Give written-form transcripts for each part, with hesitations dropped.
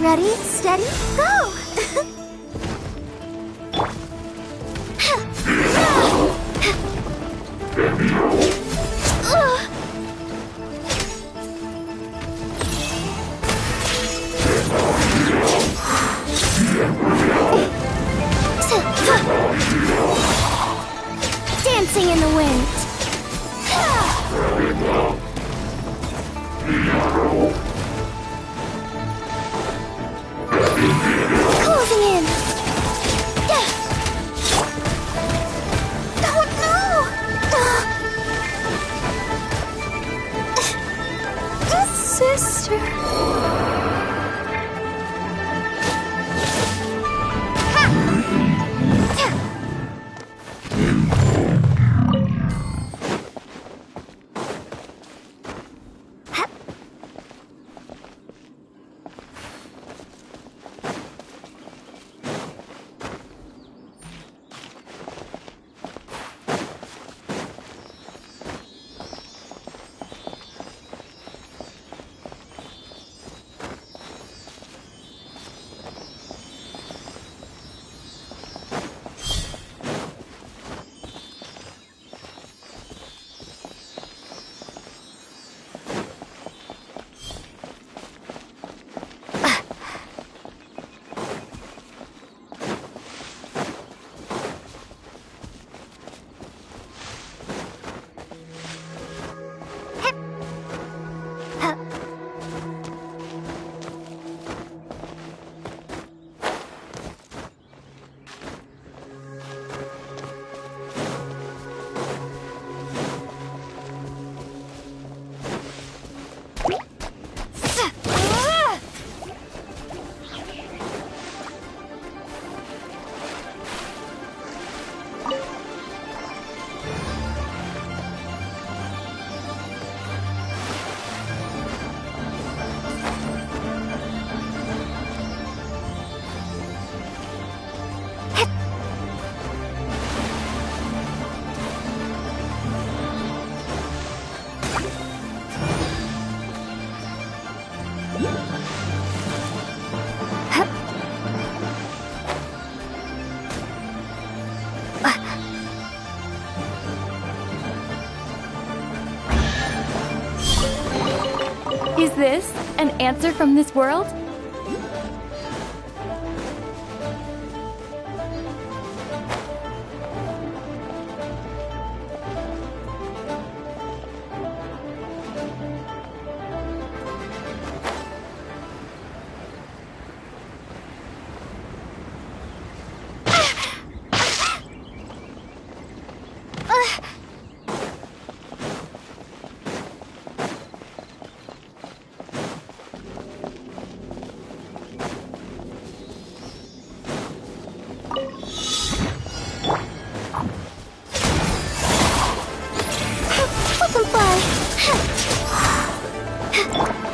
Ready, steady, go! Dancing in the wind. Closing in. Oh no! Sister. Is this an answer from this world?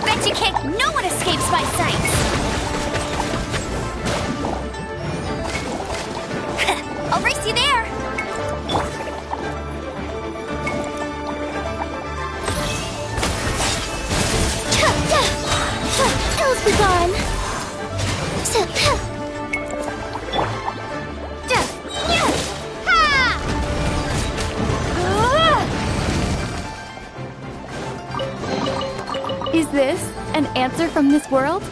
Bet you can't. No one escapes my sight. I'll race you there. Ills be gone. Is this an answer from this world?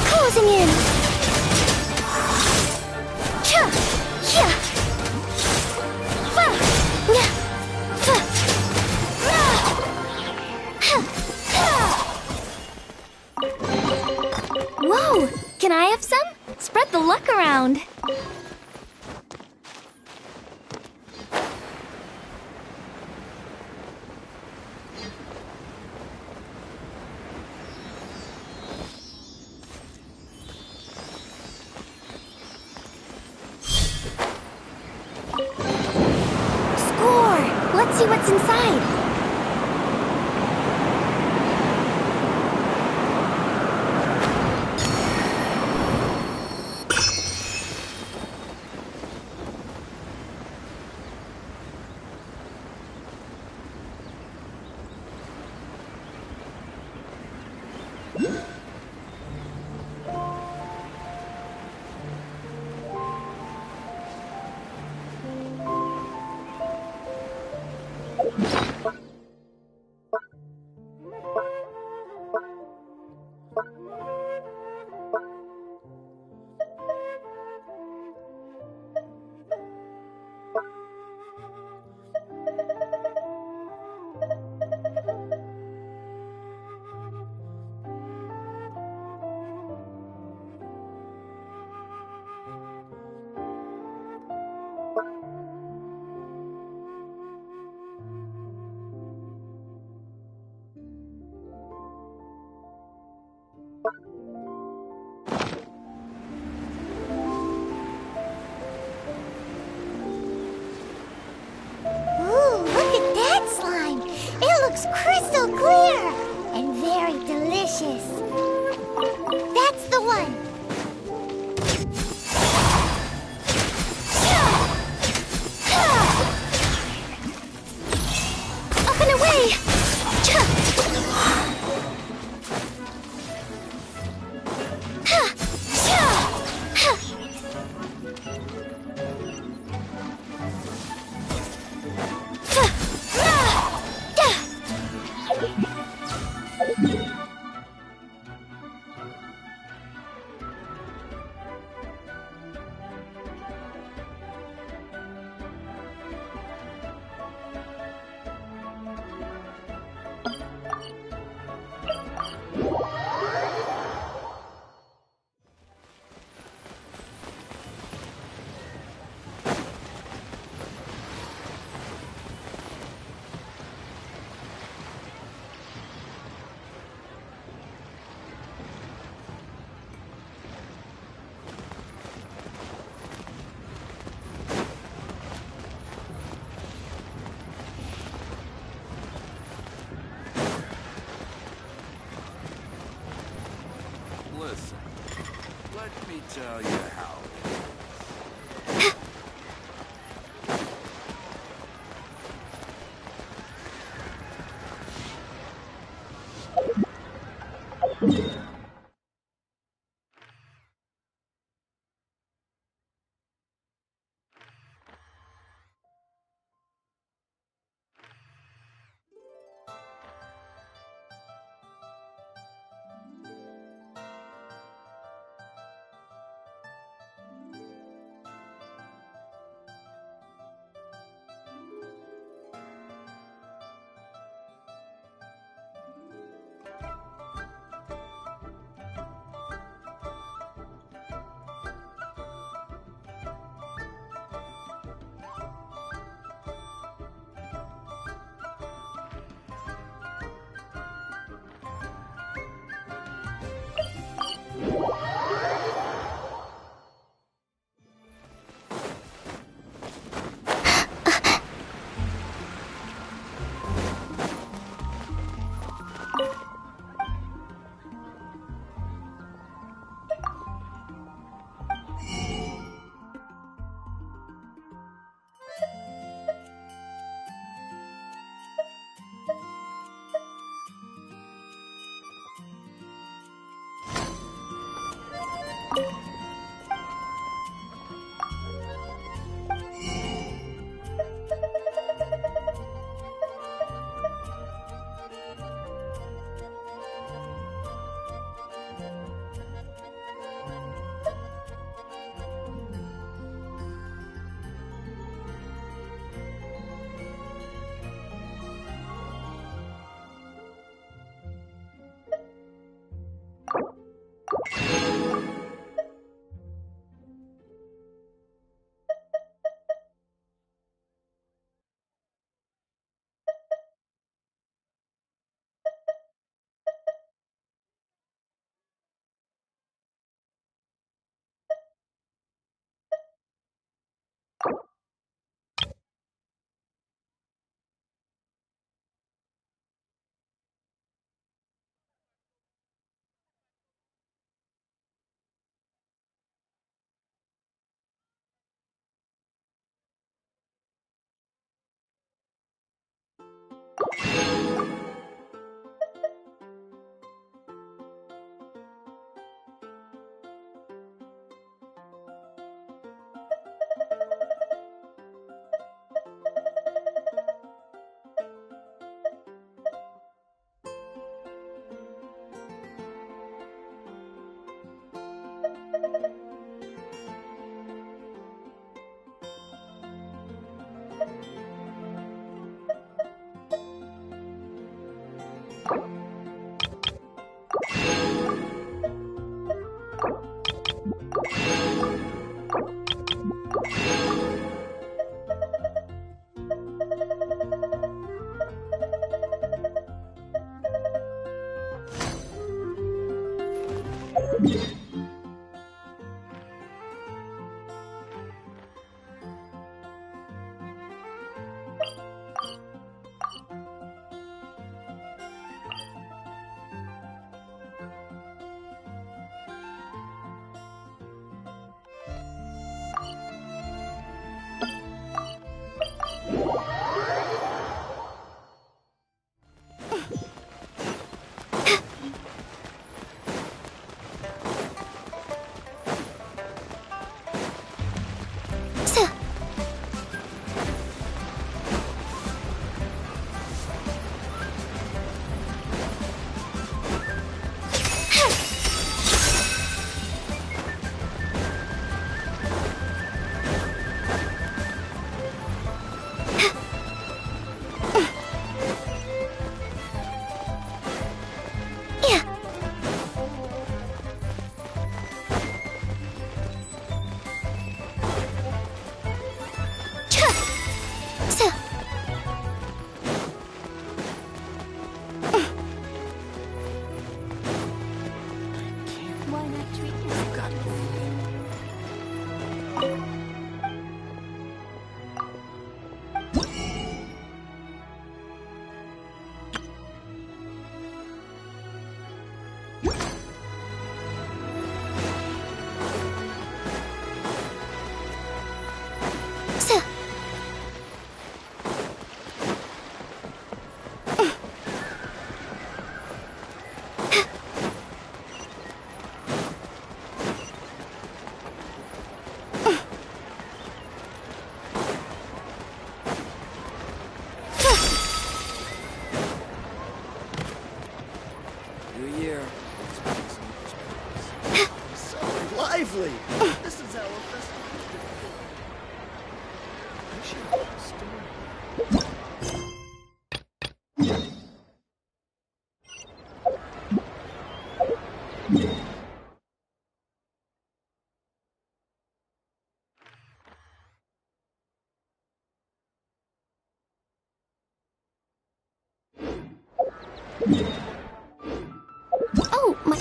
Closing in. Whoa! Can I have some? Spread the luck around. Let's see what's inside. Crystal clear and very delicious. That's the one. Up and away. Listen, let me tell you how Why not treat You yourself? got moving. New year. So lively! This is how a festival should be. I should have a story. Oh, my.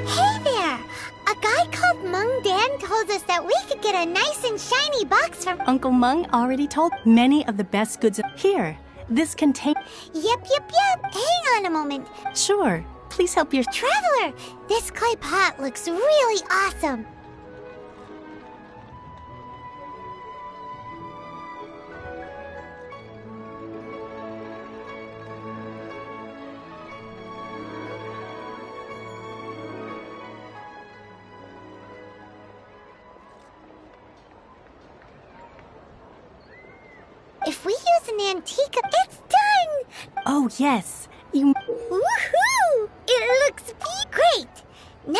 Hey there! A guy called Mung Dan told us that we could get a nice and shiny box from... Uncle Mung already told many of the best goods here. This contains... Yep. Hang on a moment. Sure, please help your... Traveler, this clay pot looks really awesome. If we use an antique, it's done! Oh, yes. You... Woohoo! It looks great! Now...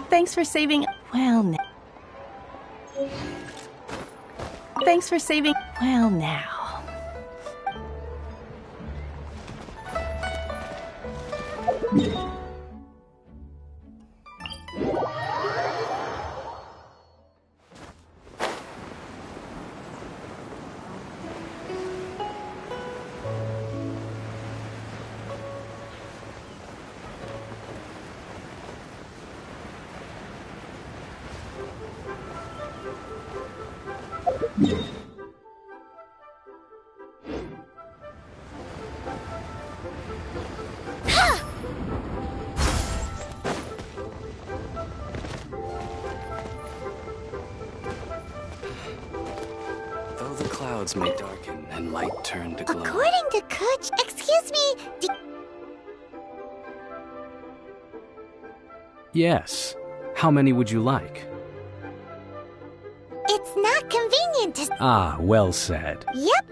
Thanks for saving... Well, now... Thanks for saving... Well, now... clouds may darken and light turn to glow. According to Kuch, excuse me, Yes. How many would you like? it's not convenient to... Ah, well said. Yep.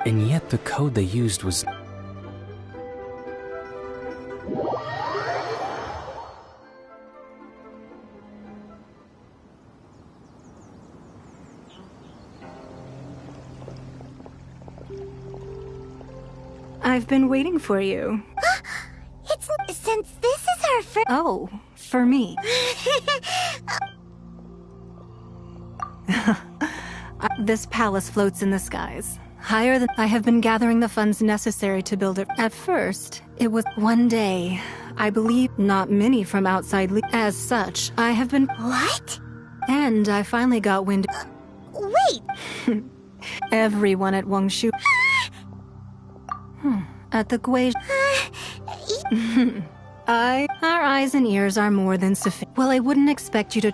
And yet the code they used was... I've been waiting for you. It's... Since this is our first... Oh, for me. This palace floats in the skies. Higher than I have been gathering the funds necessary to build it. At first, it was one day. I believe not many from outside. As such, I have been... What? And I finally got wind... Wait! Everyone at Wangshu... At the Gui... Our eyes and ears are more than sufficient. Well, I wouldn't expect you to...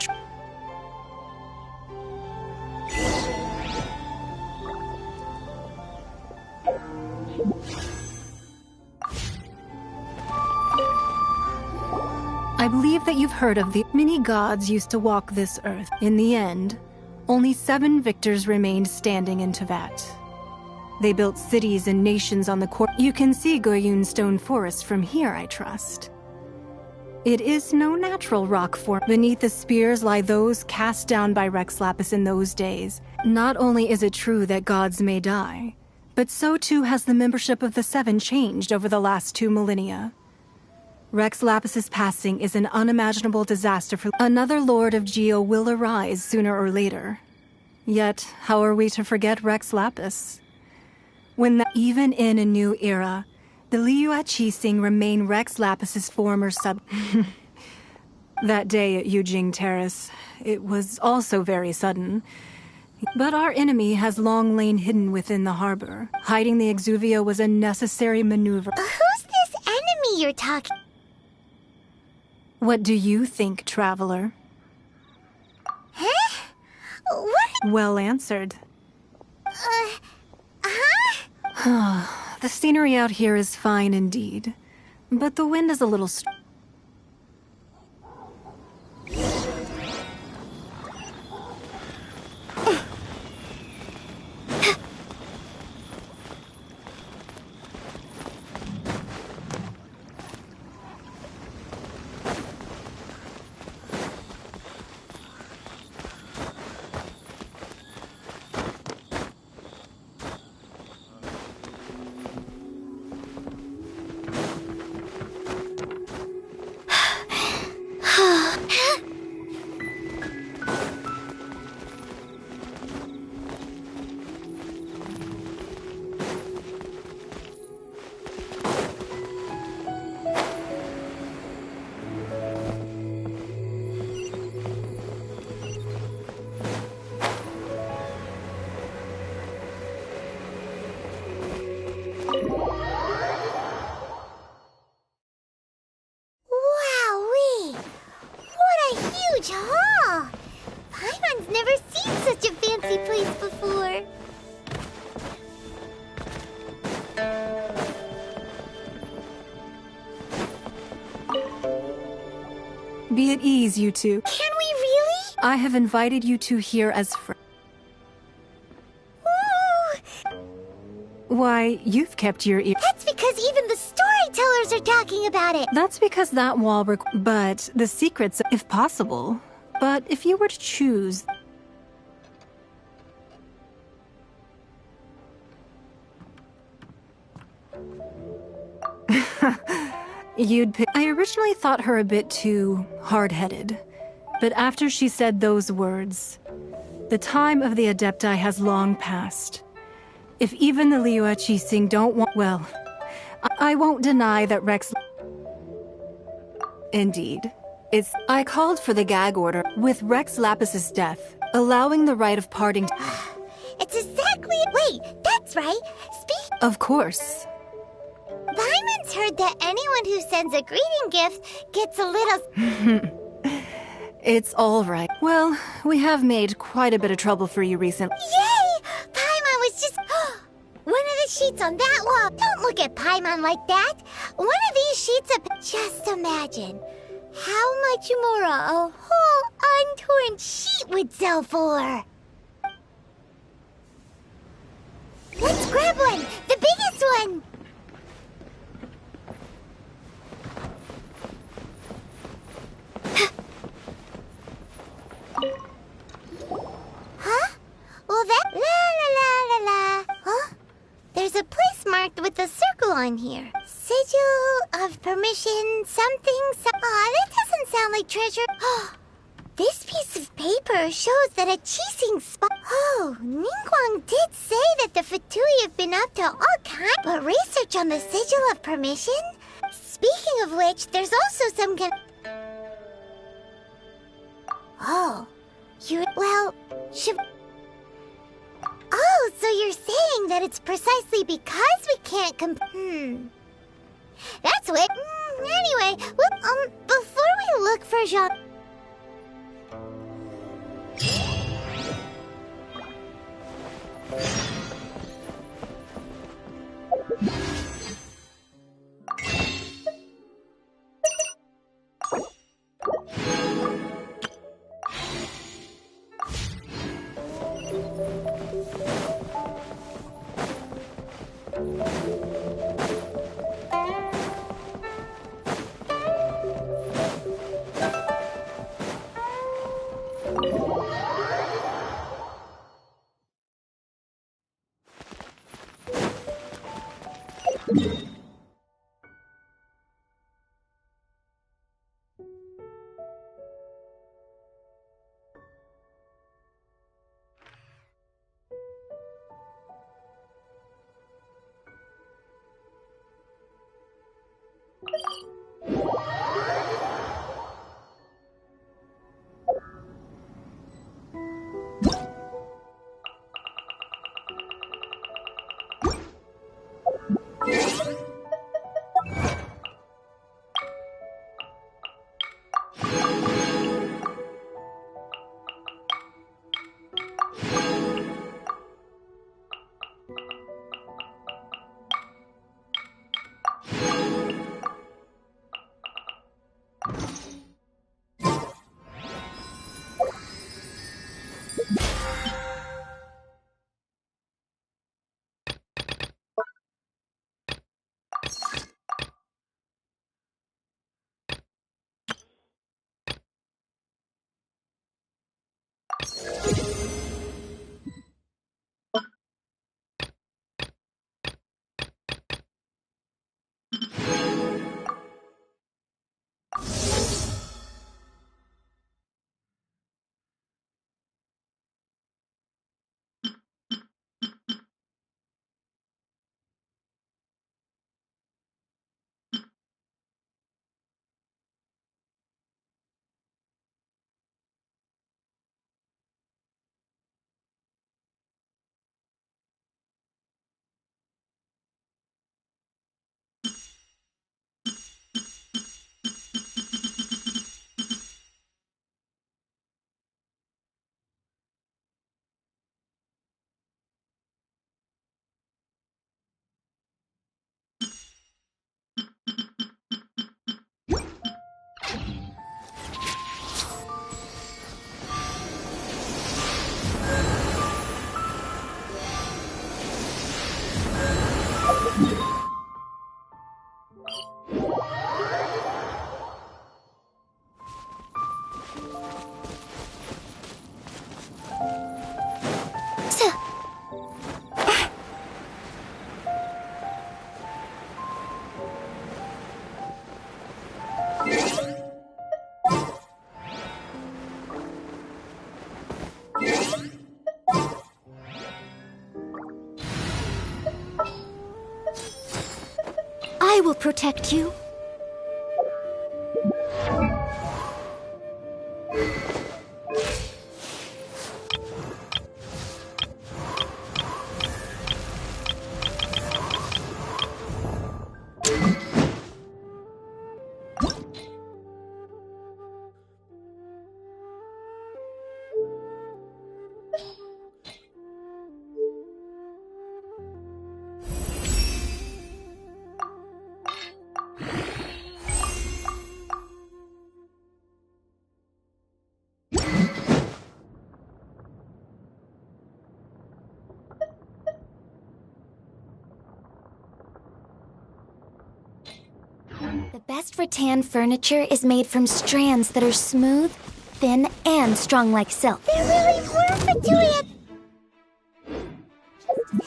I believe that you've heard of the many gods used to walk this earth. In the end, only 7 victors remained standing in Tevat. They built cities and nations on the court. You can see Goyun Stone Forest from here, I trust. It is no natural rock form. Beneath the spears lie those cast down by Rex Lapis in those days. Not only is it true that gods may die, but so too has the membership of the 7 changed over the last 2 millennia. Rex Lapis's passing is an unimaginable disaster for another Lord of Geo will arise sooner or later. Yet, how are we to forget Rex Lapis? Even in a new era, the Liu Qixing remain Rex Lapis's former sub... That day at Yujing Terrace, it was also very sudden. But our enemy has long lain hidden within the harbor. Hiding the Exuvia was a necessary maneuver. Who's this enemy you're talking... What do you think, traveler? Huh? What? Well answered. Huh? The scenery out here is fine indeed, but the wind is a little Wowee! What a huge hall! Paimon's never seen such a fancy place before. Be at ease, you two. Can we really? I have invited you two here as friends. Ooh! Why, you've kept your ear. That's because even the storytellers are talking about it. That's because that wall but the secrets, if possible. But if you were to choose... You'd pick... I originally thought her a bit too hard-headed. But after she said those words, the time of the Adepti has long passed. If even the Liu Qixing don't want... Well, I won't deny that Rex... Indeed. I called for the gag order with Rex Lapis's death, allowing the right of parting... It's exactly... Wait, that's right. Of course. Paimon's heard that anyone who sends a greeting gift gets a little... It's all right. Well, we have made quite a bit of trouble for you recently. Yay! Paimon sheets on that wall. Don't look at Paimon like that. One of these sheets of... Just imagine how much more a whole untorn sheet would sell for. Let's grab one, the biggest one. Huh? Well, that... La la la la la. Huh? There's a place marked with a circle on here. Sigil of permission, something, Aw, that doesn't sound like treasure. This piece of paper shows that a cheesing spot... Oh, Ningguang did say that the Fatui have been up to all kinds of research on the Sigil of permission. Speaking of which, there's also some Oh, well, Oh, so you're saying that it's precisely because we can't That's what... Anyway, well, before we look for Jean... I will protect you. The best rattan furniture is made from strands that are smooth, thin, and strong like silk. They're really perfect to it.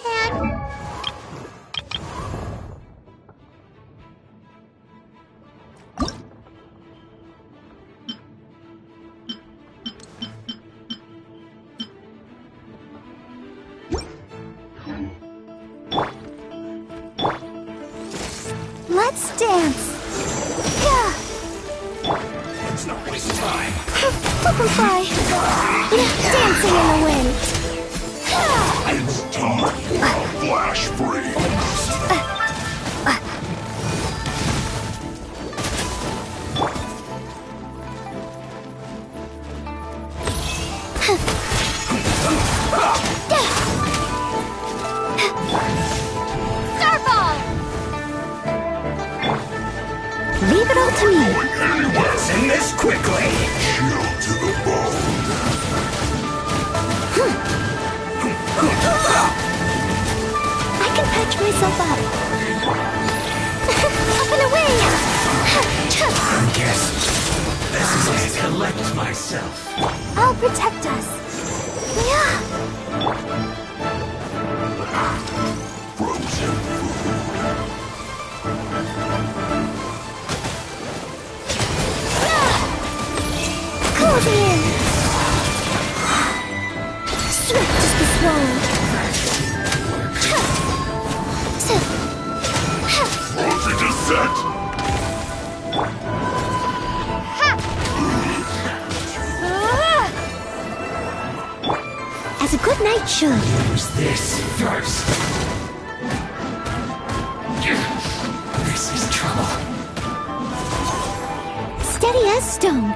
And Let's dance! Yeah! Let's not waste time. Butterfly! Dancing in the wind! It's time for a flash freeze. Starfall! Leave it all to me. What's in this quickly? Chill to the bone. I can patch myself up. Up and away! I guess this is it. Collect myself. I'll protect us. Yeah! Frozen Closing in! Swift as the swallow. Frozen descent. As a good knight should. Use this first. This is trouble. Steady as stone.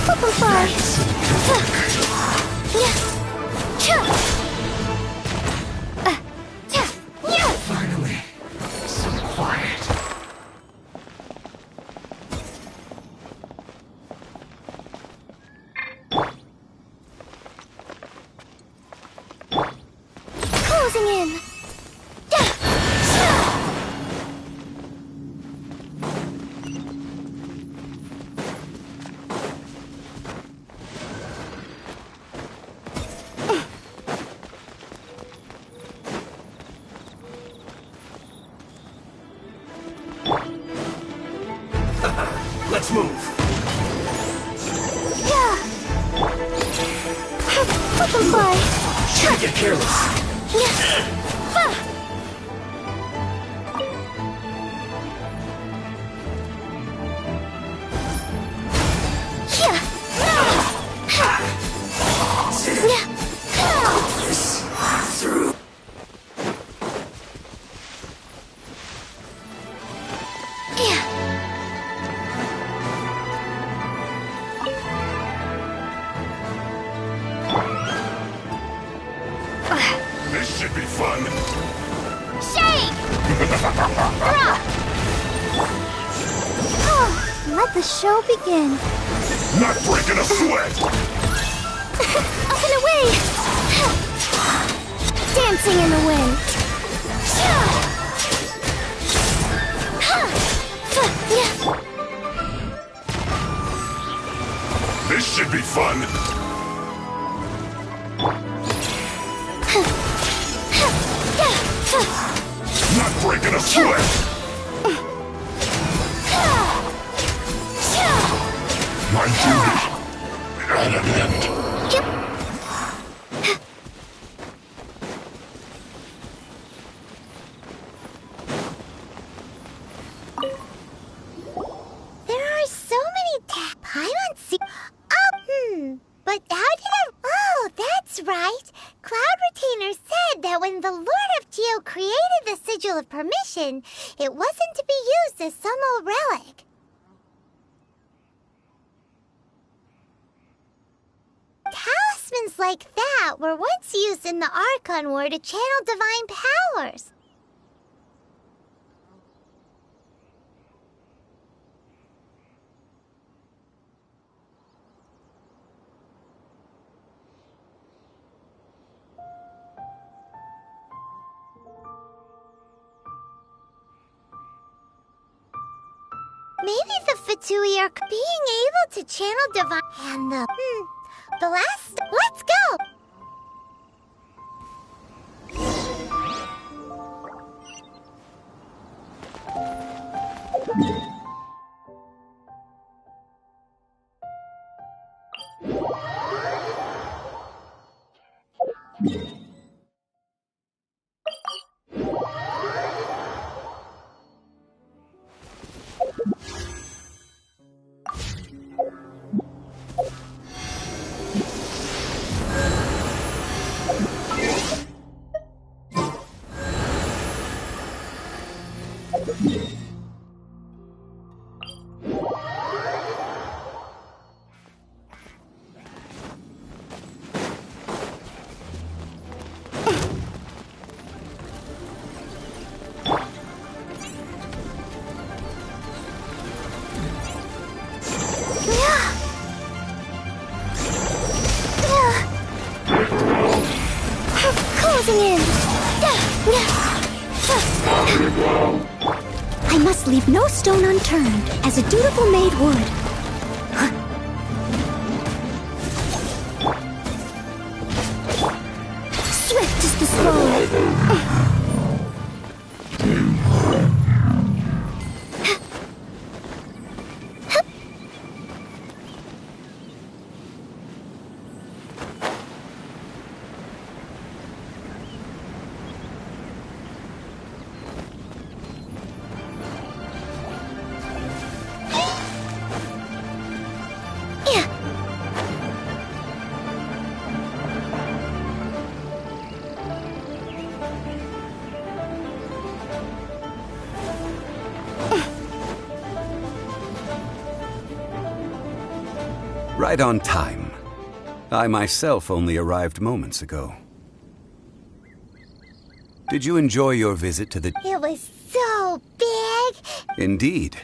Butterfly. Finally, so quiet. Closing in. Let's move. Yeah. Butterfly. Shouldn't get careless. This through. This should be fun. Let the show begin. Not breaking a sweat. Up and away! Dancing in the wind. This should be fun. Not breaking a sweat. My duty at an end. Yep. there are so many Paimon. But how did I? Oh, that's right. Cloud Retainer said that when the Lord of Geo created the Sigil of Permission, it wasn't to be used as some old relic. Talismans like that were once used in the Archon War to channel divine powers. Maybe the Fatui are being able to channel divine. And the last. Let's go! Closing in. I must leave no stone unturned, as a dutiful maid would. Swift is the scroll. Right on time. I myself only arrived moments ago. Did you enjoy your visit to the... It was so big. Indeed.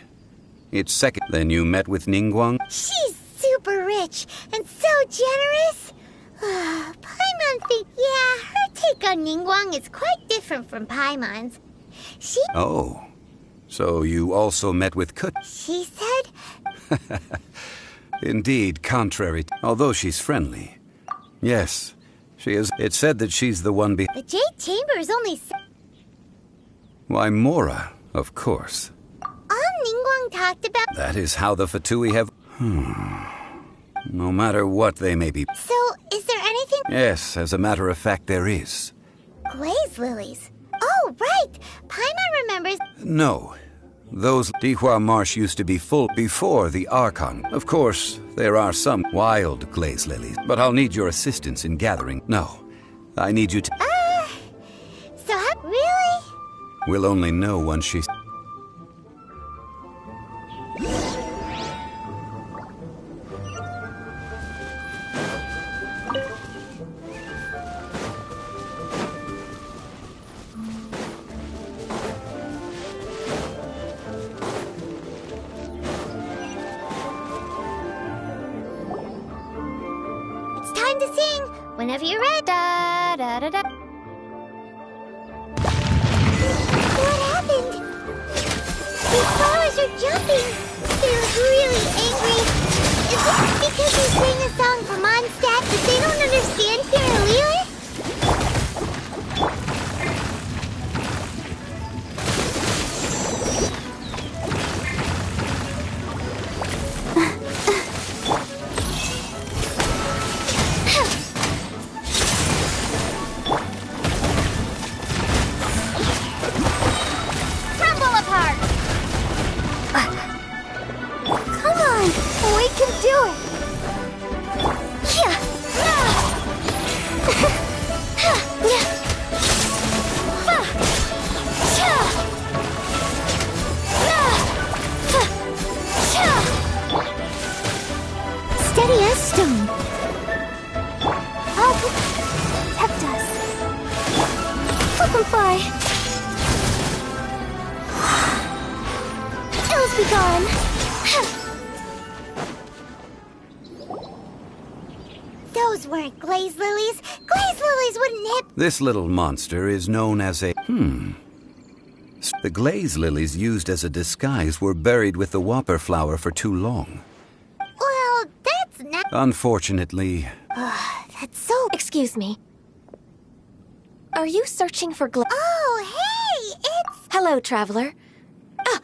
It's second. Then you met with Ningguang? She's super rich and so generous. Paimon yeah, her take on Ningguang is quite different from Paimon's. Oh, so you also met with Kut? She said... Indeed, contrary, although she's friendly. Yes, she is. It said that she's the one The Jade Chamber is only... Why, Mora, of course. All Ningguang talked about... That is how the Fatui have... No matter what they may be... So, is there anything... Yes, as a matter of fact, there is. Glaze lilies. Oh, right! Paimon remembers... No. Those Dihua Marsh used to be full before the Archon. Of course, there are some wild glaze lilies, but I'll need your assistance in gathering. No, I need you to... So really? We'll only know once she's... Time to sing! Whenever you're ready. Da, da, da, da. What happened? These flowers are jumping! They look really angry. Is it because we sang a song from Mondstadt that they don't understand here in Liyue? Steady as stone. Oh, protect us. Let them fly. Ills be gone. Those weren't glaze lilies. Glaze lilies wouldn't hit. This little monster is known as a... The glaze lilies used as a disguise were buried with the whopper flower for too long. Well, that's not... Unfortunately, That's so... Excuse me. Are you searching for Oh, hey! It's... Hello, traveler. Ah,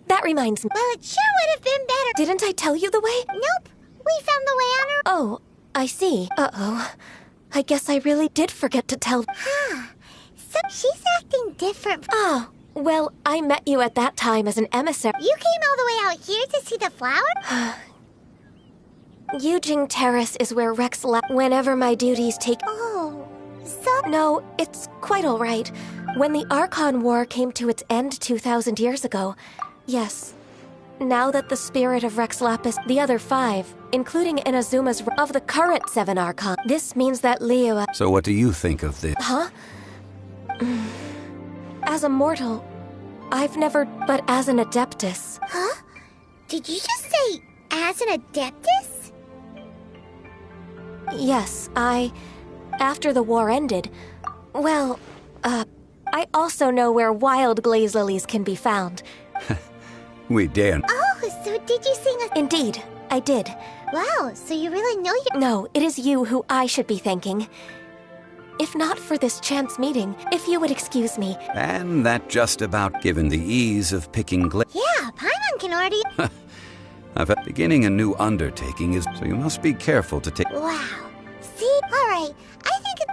that reminds me. Well, it sure would have been better... Didn't I tell you the way? Nope. We found the way on our... Oh, I see. Uh-oh. I guess I really did forget to tell... So she's acting different. Oh, well, I met you at that time as an emissary. You came all the way out here to see the flower? Yujing Terrace is where Rex whenever my duties take... Oh, so... No, it's quite all right. When the Archon War came to its end 2,000 years ago, yes. Now that the spirit of Rex Lapis, the other 5, including Inazuma's of the current 7 Archon, this means that Leo... so what do you think of this? Huh? As a mortal, I've never... But as an Adeptus... Huh? Did you just say, as an Adeptus? Yes, after the war ended... Well, I also know where wild glaze lilies can be found. We daren't. Oh, so did you sing a... Indeed, I did. Wow, so you really know you... No, it is you who I should be thanking. If not for this chance meeting, if you would excuse me. And that just about given the ease of picking Yeah, Paimon can already... beginning a new undertaking is, so you must be careful to take... Wow. See? Alright, I think it...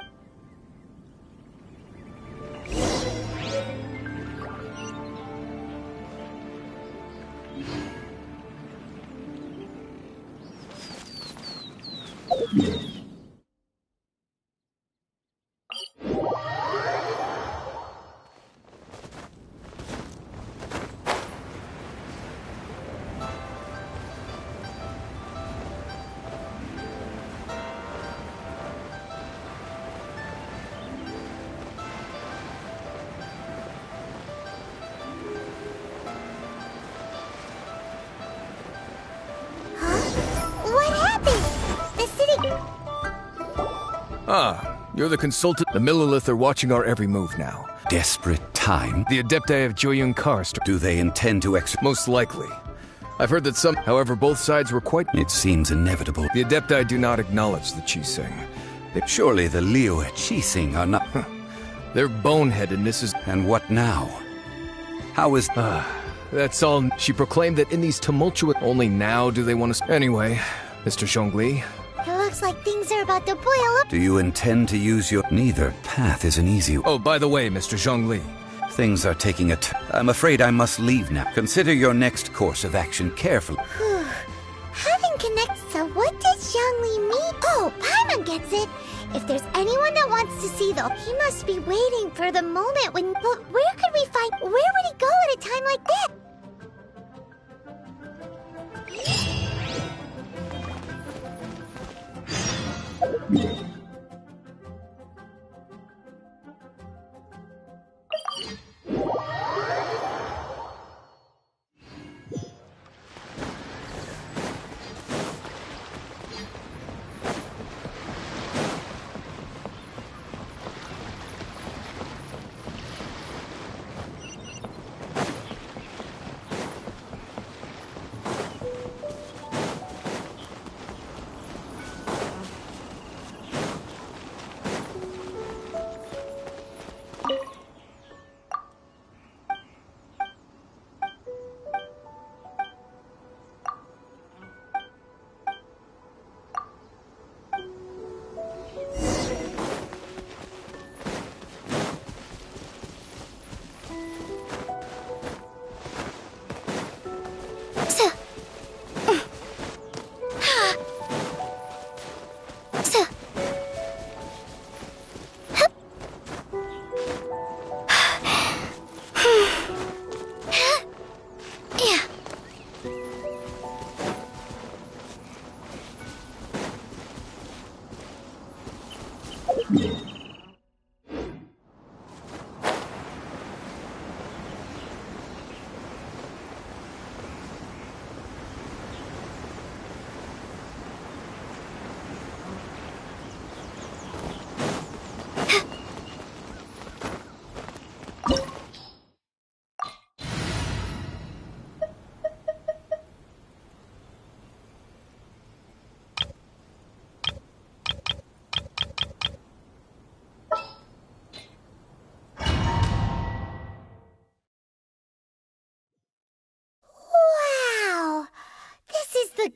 What happened? The city... Ah, you're the consultant. The Millilith are watching our every move now. Desperate time? The Adepti of Joyun Karst. Do they intend to Most likely. I've heard that some, however, both sides were quite... It seems inevitable. The Adepti do not acknowledge the Qixing. Surely the Liu at Qixing are not... Their boneheadedness is... And what now? How is... That's all. She proclaimed that in these tumultuous... Only now do they want to... Anyway, Mr. Zhongli. It looks like things are about to boil up. Do you intend to use your... Neither path is an easy... Oh, by the way, Mr. Zhongli. Things are taking I'm afraid I must leave now. Consider your next course of action carefully. Having connected, so what does Zhongli mean? Oh, Paimon gets it. If there's anyone that wants to see, though, he must be waiting for the moment when... But where could we find... Where would he go at a time like that?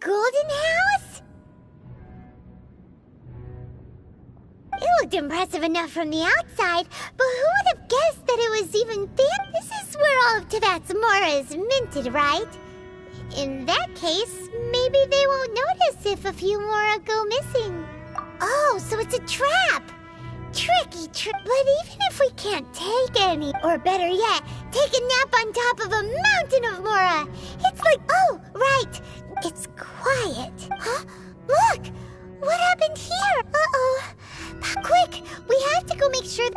golden house? It looked impressive enough from the outside, but who would have guessed that it was even there? This is where all of Teyvat's mora is minted, right? In that case, maybe they won't notice if a few mora go missing. Oh, so it's a trap! Tricky trick. But even if we can't take any, or better yet, take a nap on top of a mountain of mora, it's like, oh, right, it's quiet. Huh? Look! What happened here? Uh-oh. Quick, we have to go make sure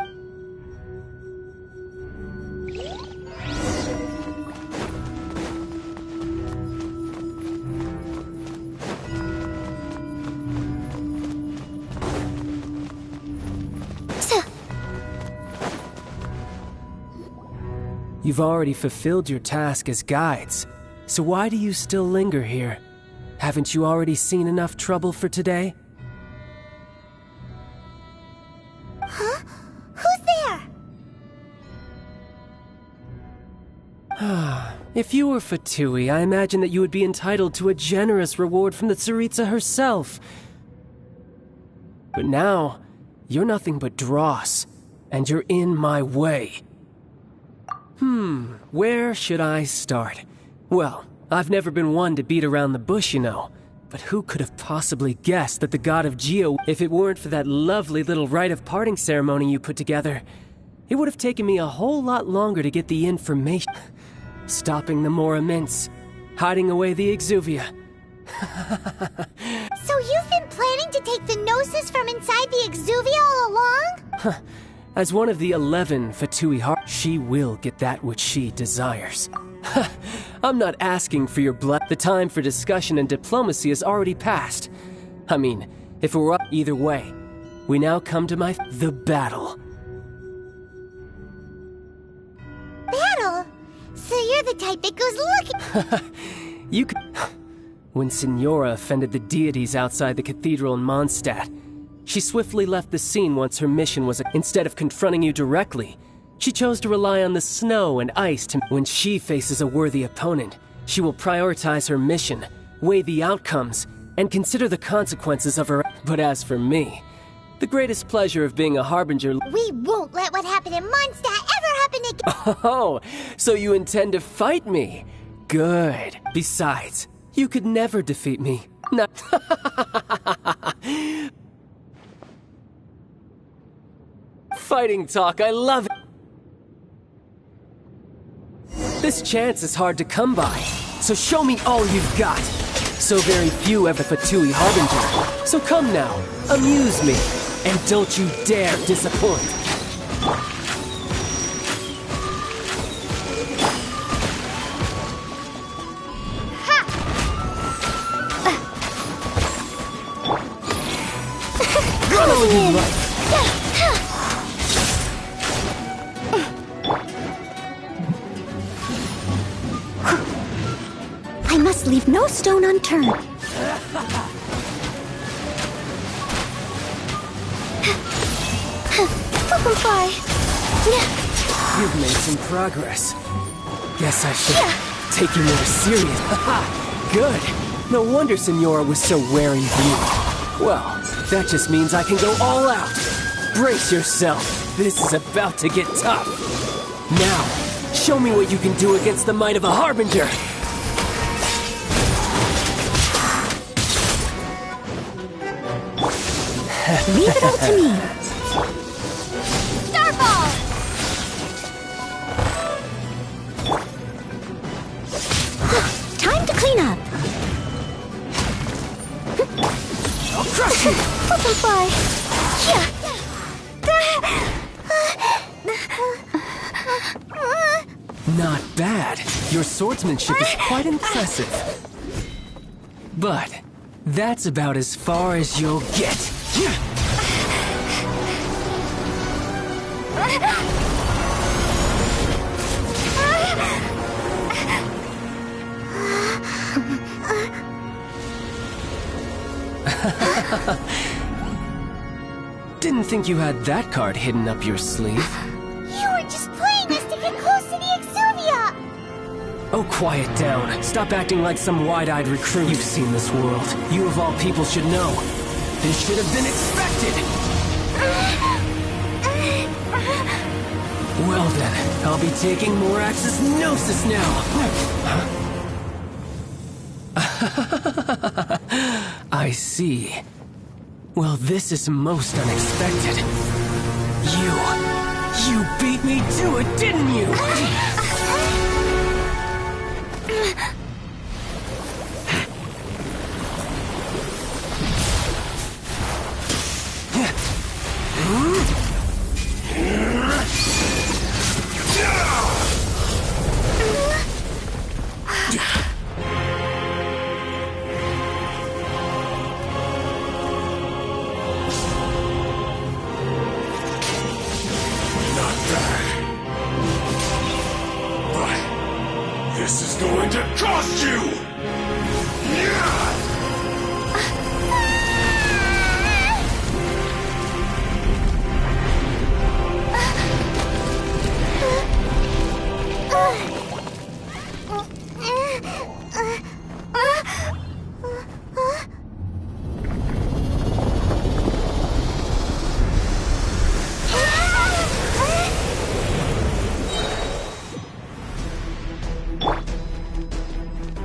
You've already fulfilled your task as guides, so why do you still linger here? Haven't you already seen enough trouble for today? Huh? Who's there? If you were Fatui, I imagine that you would be entitled to a generous reward from the Tsaritsa herself. But now, you're nothing but dross, and you're in my way. Where should I start? Well, I've never been one to beat around the bush, you know. But who could have possibly guessed that the god of Geo, if it weren't for that lovely little rite of parting ceremony you put together, it would have taken me a whole lot longer to get the information. Stopping the Mora Mints, hiding away the Exuvia. So you've been planning to take the Gnosis from inside the Exuvia all along? As one of the 11 Fatui hearts, she will get that which she desires. I'm not asking for your blood. The time for discussion and diplomacy has already passed. I mean, if it were up either way, we now come to the battle. Battle? So you're the type that goes looking. You could. When Signora offended the deities outside the cathedral in Mondstadt, she swiftly left the scene once her mission was. Instead of confronting you directly, she chose to rely on the snow and ice to. When she faces a worthy opponent, she will prioritize her mission, weigh the outcomes, and consider the consequences of her. But as for me, the greatest pleasure of being a harbinger. We won't let what happened in Mondstadt ever happen again. Oh, so you intend to fight me? Good. Besides, you could never defeat me. No. Fighting talk, I love it. This chance is hard to come by, so show me all you've got. So very few have the Fatui Harbinger. So come now, amuse me, and don't you dare disappoint. Run all you like. I must leave no stone unturned. Bye. You've made some progress. Guess I should take you more serious. Good. No wonder Signora was so wary of you. Well, that just means I can go all out. Brace yourself. This is about to get tough. Now, show me what you can do against the might of a Harbinger. Leave it all to me. Starball! Time to clean up. I'll crush you! Butterfly! Not bad. Your swordsmanship is quite impressive. But that's about as far as you'll get. Didn't think you had that card hidden up your sleeve. You were just playing us to get close to the Exuvia! Oh, quiet down. Stop acting like some wide-eyed recruit. You've seen this world. You of all people should know. This should have been expected! Well then, I'll be taking Morax's Gnosis now! I see. Well, this is most unexpected. You beat me to it, didn't you? This is going to cost you!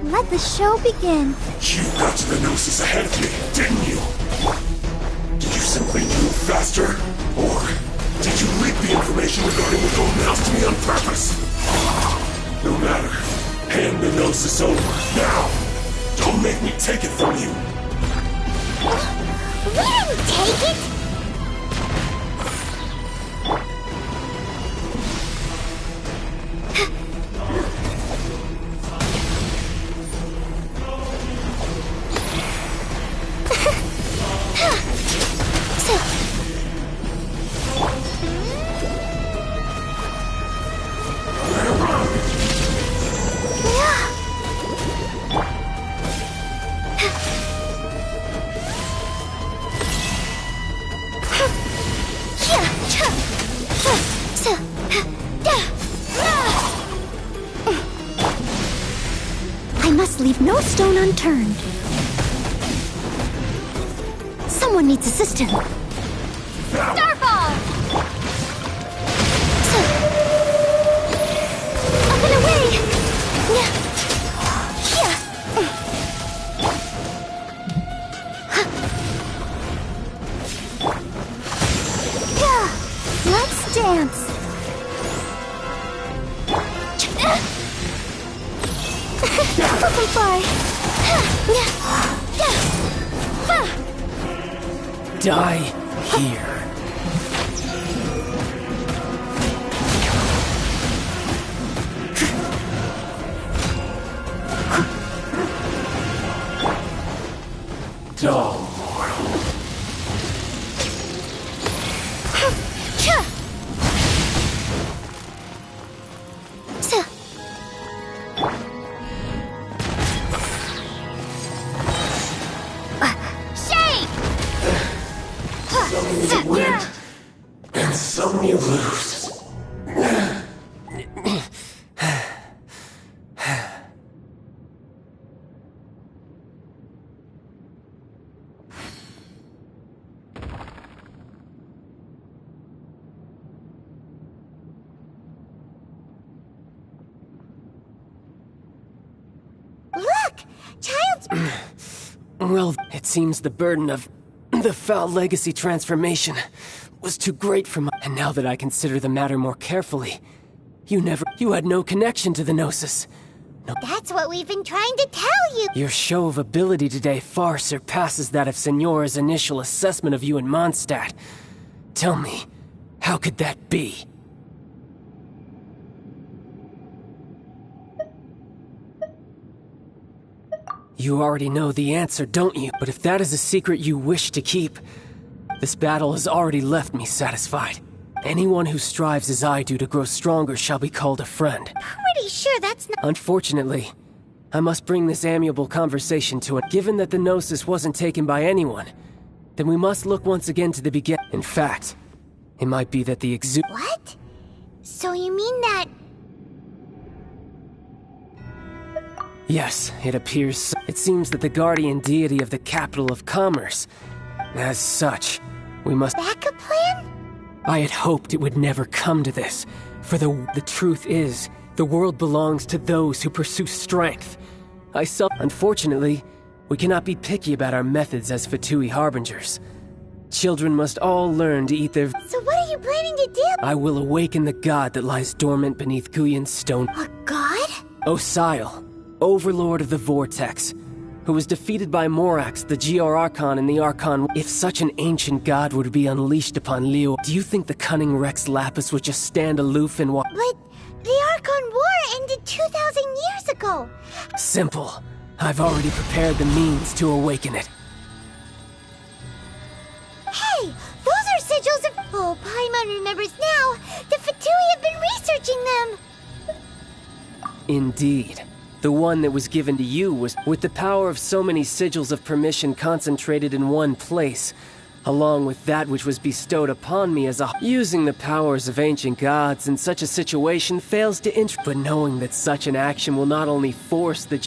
Let the show begin. You got to the Gnosis ahead of me, didn't you? Did you simply move faster? Or did you leak the information regarding the Golden House to me on purpose? No matter. Hand the Gnosis over, now! Don't make me take it from you! We didn't take it! I must leave no stone unturned. Someone needs assistance. Starfall! Up and away! Let's dance. Open fly. Die here. Dull mortal. Some you win, and some you lose. Look! Child's... Well, it seems the burden of the foul legacy transformation was too great for my... And now that I consider the matter more carefully, you had no connection to the Gnosis. No. That's what we've been trying to tell you! Your show of ability today far surpasses that of Signora's initial assessment of you in Mondstadt. Tell me, how could that be? You already know the answer, don't you? But if that is a secret you wish to keep, this battle has already left me satisfied. Anyone who strives as I do to grow stronger shall be called a friend. Pretty sure that's not... Unfortunately, I must bring this amiable conversation to it. Given that the Gnosis wasn't taken by anyone, then we must look once again to the beginning. In fact, it might be that the What? So you mean that... Yes, it appears so. It seems that the guardian deity of the capital of commerce. As such, we must... Backup plan? I had hoped it would never come to this, for the truth is, the world belongs to those who pursue strength. Unfortunately, we cannot be picky about our methods as Fatui harbingers. Children must all learn to eat their... So what are you planning to do? I will awaken the god that lies dormant beneath Guyon's stone. A god? Osial, overlord of the Vortex, who was defeated by Morax, the GR Archon, and the Archon. If such an ancient god were to be unleashed upon Leo, do you think the cunning Rex Lapis would just stand aloof and watch? But the Archon War ended 2,000 years ago. Simple. I've already prepared the means to awaken it. Hey, those are sigils of... Oh, Paimon remembers now. The Fatui have been researching them. Indeed. The one that was given to you was with the power of so many sigils of permission concentrated in one place, along with that which was bestowed upon me as a... Using the powers of ancient gods in such a situation fails to but knowing that such an action will not only force the...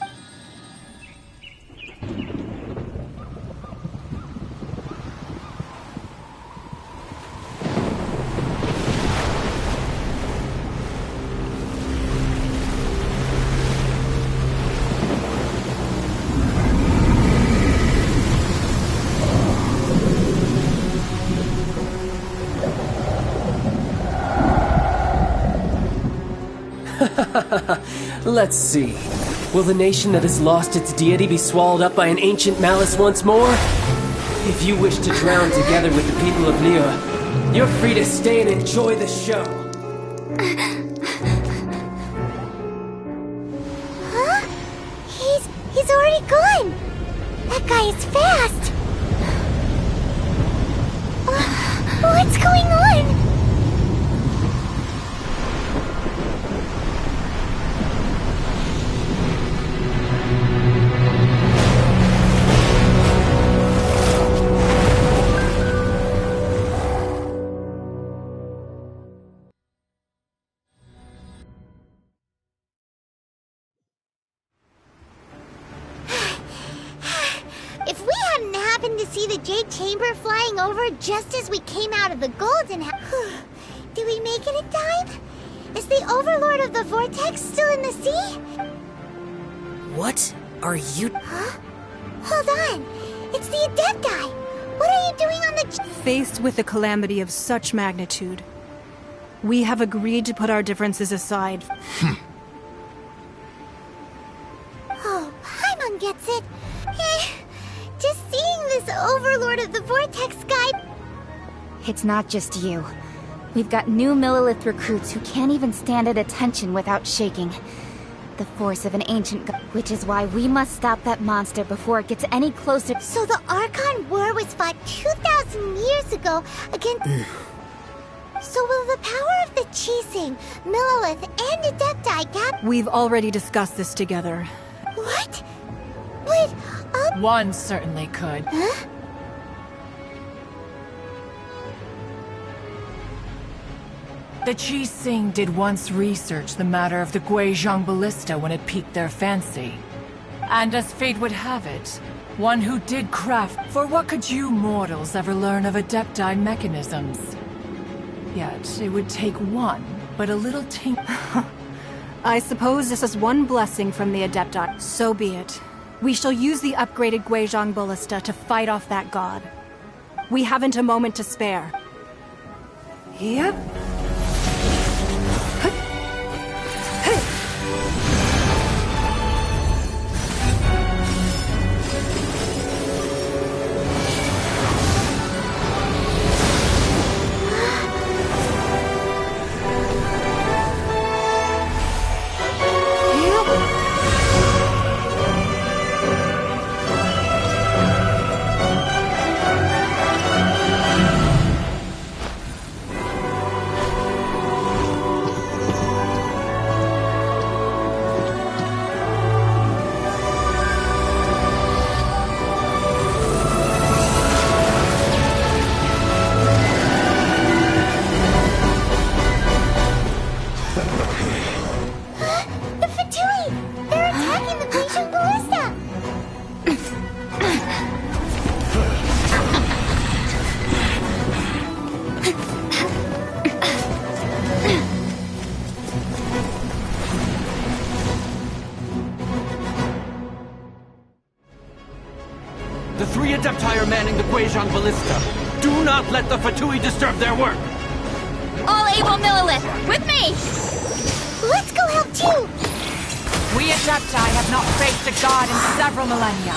Let's see. Will the nation that has lost its deity be swallowed up by an ancient malice once more? If you wish to drown together with the people of Liyue, you're free to stay and enjoy the show. Huh? He's already gone. That guy is fast. What's going on? To see the Jade Chamber flying over just as we came out of the Golden House. Did we make it in time? Is the Overlord of the Vortex still in the sea? What are you... Huh? Hold on. It's the Adepti. What are you doing on the... Faced with a calamity of such magnitude, we have agreed to put our differences aside. Oh, Paimon gets it. Just seeing this Overlord of the Vortex guy... It's not just you. We've got new Millilith recruits who can't even stand at attention without shaking. The force of an ancient god, which is why we must stop that monster before it gets any closer. So the Archon War was fought 2,000 years ago against... So will the power of the Chising, Millilith, and Adepti gap... We've already discussed this together. What? But, One certainly could. Huh? The Chising did once research the matter of the Guizhong ballista when it piqued their fancy. And as fate would have it, one who did craft... For what could you mortals ever learn of Adepti mechanisms? Yet, it would take one, but a little I suppose this is one blessing from the Adepti. So be it. We shall use the upgraded Guizhong ballista to fight off that god. We haven't a moment to spare. Yep. manning the Geishin ballista. Do not let the Fatui disturb their work. All able Millilith, with me! Let's go help too! We Adepti have not faced a god in several millennia.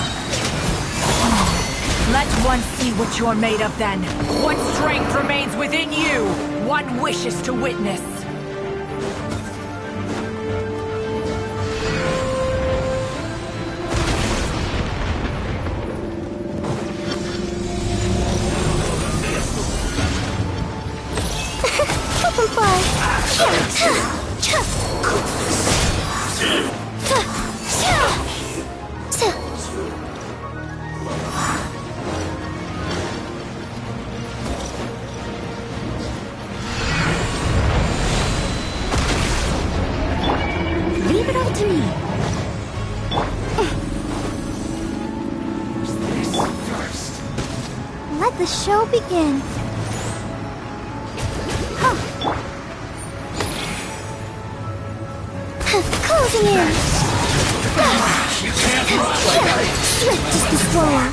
Let one see what you're made of then. What strength remains within you, one wishes to witness. Leave it all to me. Let the show begin. Closing in. You can't run! Swift is the slower.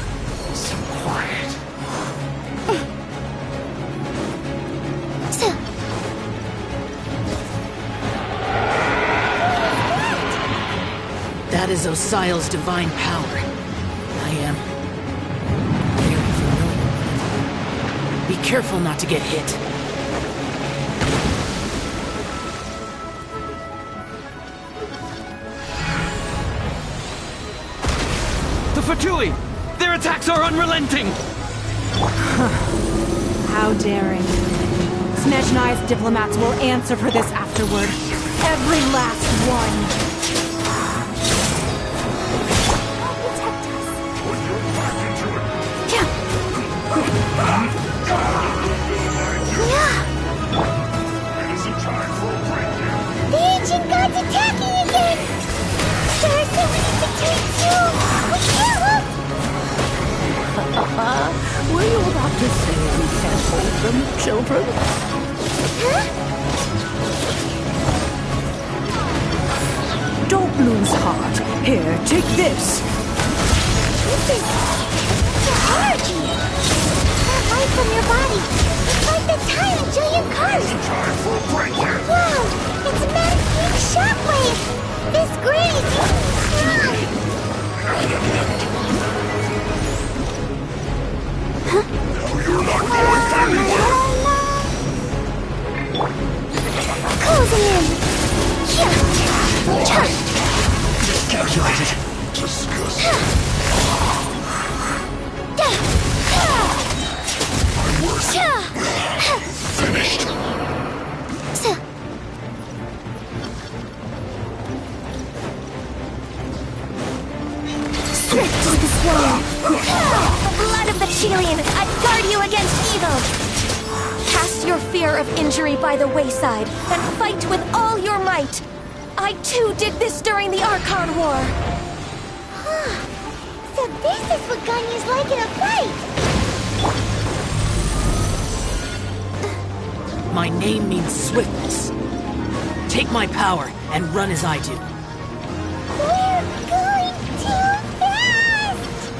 So quiet. That is Osial's divine power. I am very familiar with it. Be careful not to get hit. The Fatui! Their attacks are unrelenting! How daring. Snezhnai's diplomats will answer for this afterward. Every last one. Isn't time for a break yet? The ancient gods attacking again! There are so many victories too! We can't look! Were you about to say we can't hold them, children? Huh? Don't lose heart. Here, take this. This is hard! That light from your body. It's like the tiny giant cars. Isn't time for a break yet? Wow! It's a magic shockwave! This graze! No, you're not going anywhere! Closing in! Calculated. Disgusting. My work. Finished. Swift is the swallow. The blood of the Chelian, I guard you against evil. Cast your fear of injury by the wayside and fight with all your might. I too did this during the Archon War. So this is what Ganyu's like in a fight. My name means swiftness. Take my power and run as I do. We're going too fast!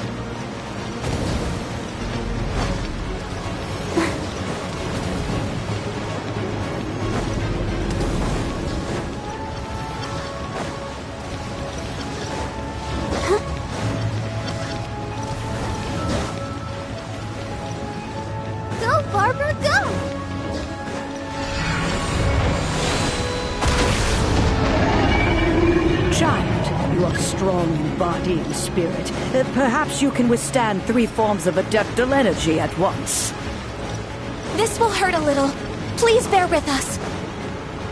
Go, Barbara, go! Child, you are strong in body and spirit. Perhaps you can withstand 3 forms of adeptal energy at once. This will hurt a little. Please bear with us.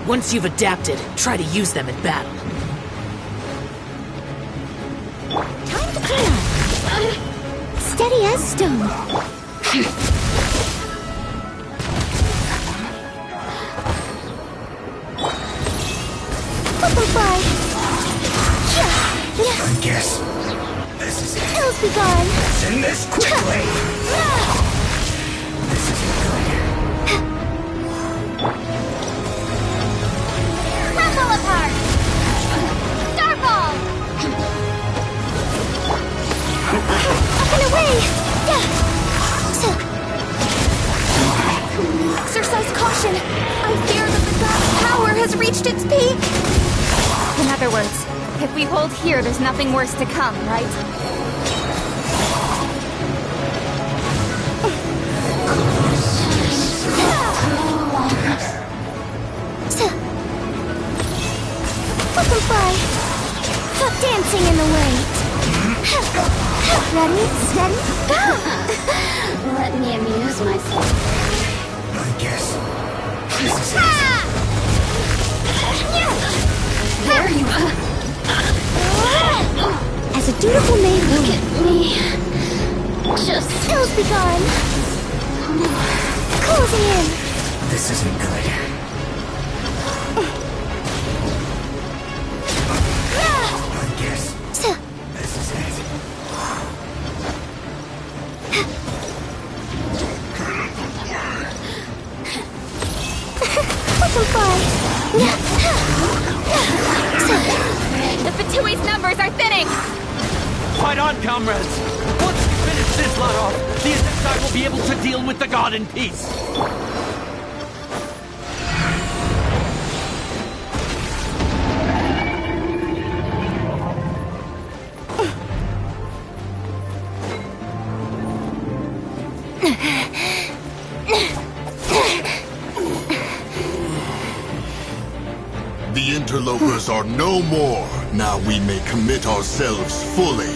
Once you've adapted, try to use them in battle. Time to clean up. Steady as stone. Butterfly. I guess this is it. Ills be gone. Send this quickly. This isn't good. Crumble apart. Starball. Up and away. finished its peak? In other words, if we hold here, there's nothing worse to come, right? Butterfly! Stop dancing in the way! Ready? Steady? Go! Let me amuse myself. I guess this is it. There you are. As a dutiful maid Look woman, at me. Just ills be gone. Closing in. This isn't good. I guess this is it. Butterfly! The Fatui's numbers are thinning! Fight on, comrades! Once we finish this lot off, the Adepti will be able to deal with the god in peace. The interlopers are no more. Now we may commit ourselves fully.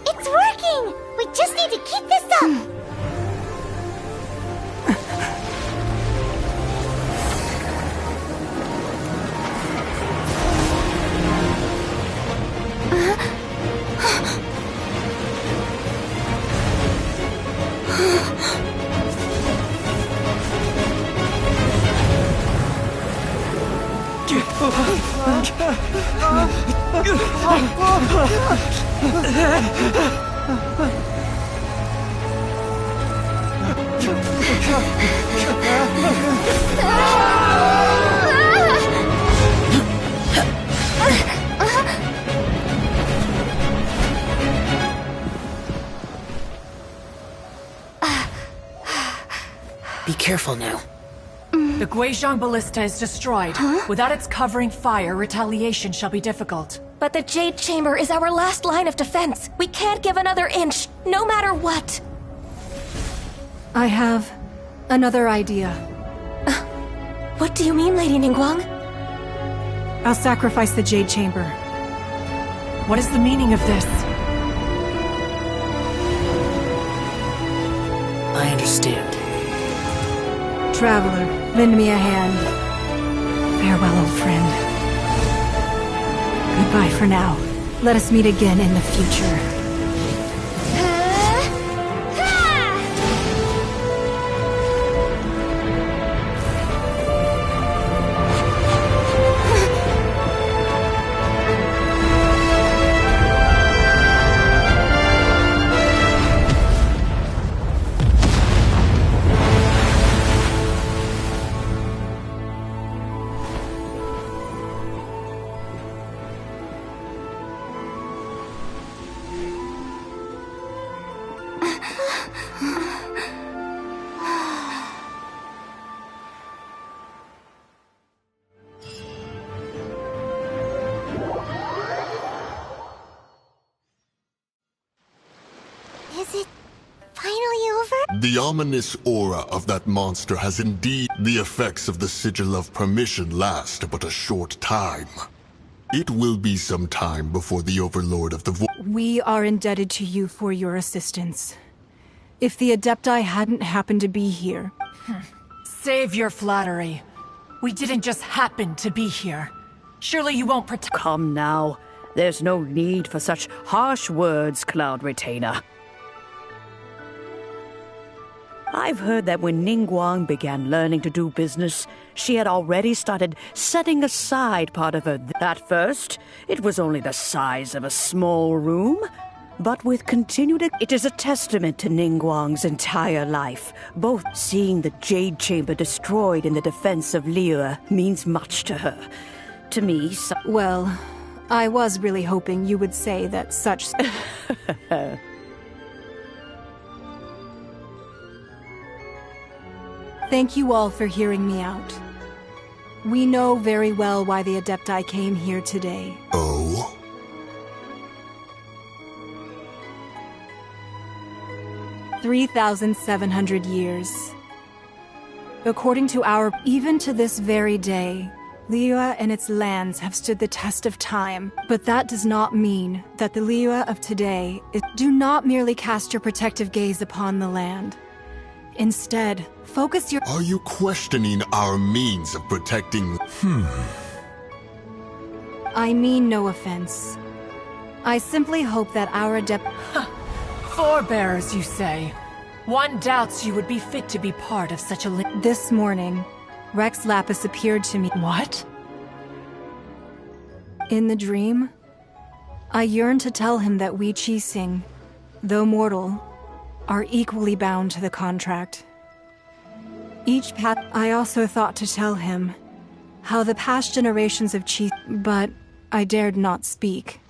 It's working! We just need to keep this up! Be careful now. The Geishin ballista is destroyed. Without its covering fire, retaliation shall be difficult. But the Jade Chamber is our last line of defense. We can't give another inch, no matter what. I have another idea. What do you mean, Lady Ningguang? I'll sacrifice the Jade Chamber. What is the meaning of this? I understand. Traveler, lend me a hand. Farewell, old friend. Goodbye for now. Let us meet again in the future. Is it finally over? The ominous aura of that monster has indeed. The effects of the Sigil of Permission last but a short time. It will be some time before the Overlord of the We are indebted to you for your assistance. If the Adepti hadn't happened to be here... Save your flattery. We didn't just happen to be here. Surely you won't protect— Come now. There's no need for such harsh words, Cloud Retainer. I've heard that when Ningguang began learning to do business, she had already started setting aside part of her. At first, it was only the size of a small room, but with continued... It is a testament to Ningguang's entire life. Both seeing the Jade Chamber destroyed in the defense of Liyue means much to her. To me, Well, I was really hoping you would say that such... Thank you all for hearing me out. We know very well why the Adepti came here today. Oh? 3,700 years. According to even to this very day, Liyue and its lands have stood the test of time, but that does not mean that the Liyue of today do not merely cast your protective gaze upon the land. Instead, focus your... Are you questioning our means of protecting... I mean no offense. I simply hope that our Forebearers, you say? One doubts you would be fit to be part of such a... This morning, Rex Lapis appeared to me. What? In the dream, I yearned to tell him that we Qixing, though mortal, are equally bound to the contract. Each path... I also thought to tell him how the past generations of but I dared not speak.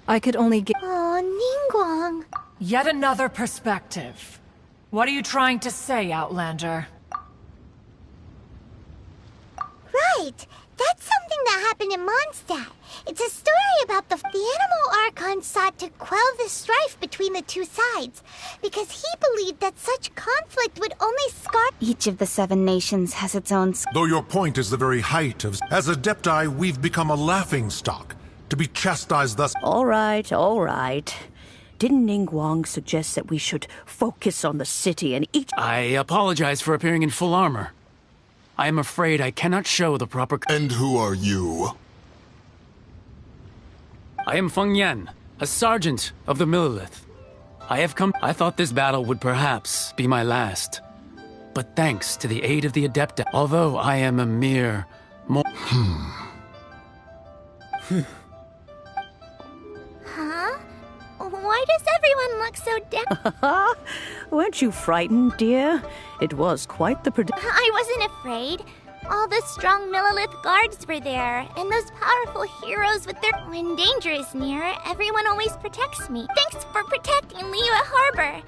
I could only get... Oh, Ningguang. Yet another perspective. What are you trying to say, Outlander? Right. That's something that happened in Mondstadt. It's a story about the Animal Archon sought to quell the strife between the two sides, because he believed that such conflict would only scar... Each of the 7 nations has its own... Though your point is the very height of... As Adepti, we've become a laughingstock, to be chastised thus... All right, all right. Didn't Ningguang suggest that we should focus on the city and each... I apologize for appearing in full armor. I am afraid I cannot show the proper... And who are you? I am Feng Yan, a sergeant of the Millelith. I have come... I thought this battle would perhaps be my last. But thanks to the aid of the Adepti, although I am a mere... Huh? Why does everyone look so down? Weren't you frightened, dear? It was quite the I wasn't afraid. All the strong Millelith guards were there, and those powerful heroes with their... When danger is near, everyone always protects me. Thanks for protecting Liyue Harbor.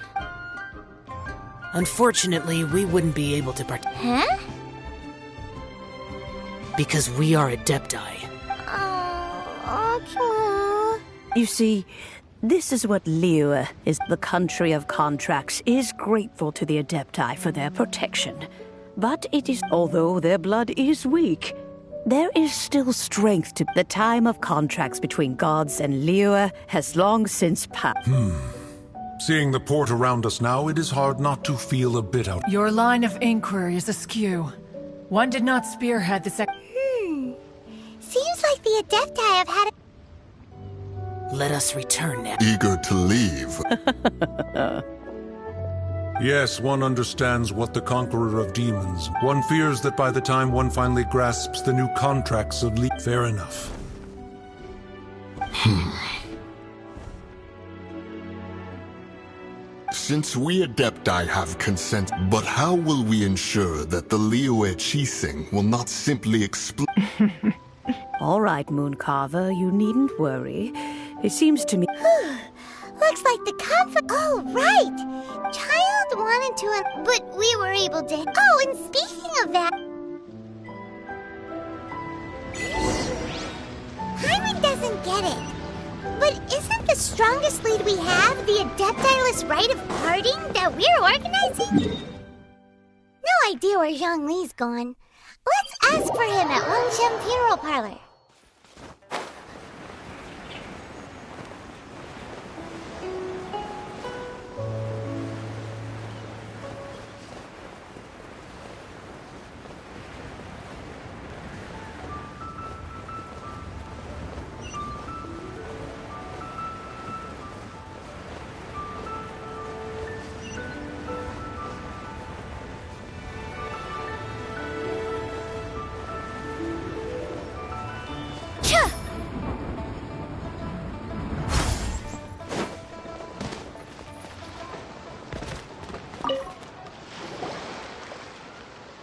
Unfortunately, we wouldn't be able to Huh? because we are Adepti. Oh, okay. You see, this is what Liyue is. The country of contracts is grateful to the Adepti for their protection. But it is, although their blood is weak, there is still strength to... The time of contracts between gods and Liyue has long since passed. Seeing the port around us now, it is hard not to feel a bit out... Your line of inquiry is askew. One did not spearhead the Seems like the Adepti have had Let us return now. Eager to leave. Yes, one understands what the conqueror of demons. One fears that by the time one finally grasps the new contracts of Fair enough. Since we Adepti have consent, but how will we ensure that the Liyue Qixing will not simply explode? All right, Mooncarver, you needn't worry. It seems to me... Looks like the conflict... Oh, right! Child wanted to... But we were able to... Oh, and speaking of that... Hyman doesn't get it. But isn't the strongest lead we have the Adeptiless rite of parting that we're organizing? No idea where Zhongli's gone. Let's ask for him at Wangshem Funeral Parlor.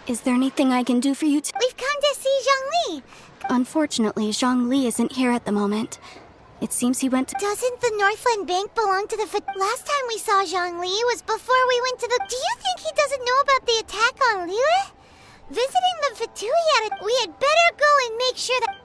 Is there anything I can do for you? We've come to see Zhongli. Unfortunately, Zhongli isn't here at the moment. It seems he went to... Doesn't the Northland Bank belong to the... Last time we saw Zhongli was before we went to the... Do you think he doesn't know about the attack on Liyue? Visiting the Fatui we had better go and make sure that...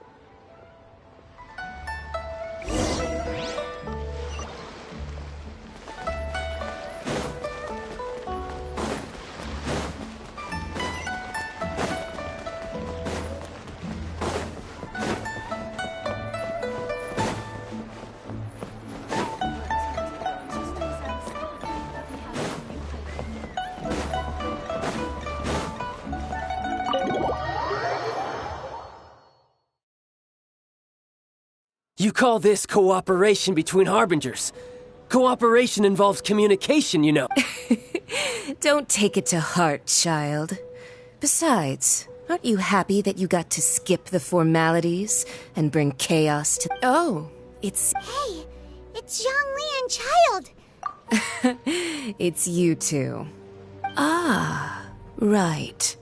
You call this cooperation between Harbingers? Cooperation involves communication, you know. Don't take it to heart, child. Besides, aren't you happy that you got to skip the formalities and bring chaos to... Oh, it's... Hey, it's Zhongli and Child. It's you two. Ah, right.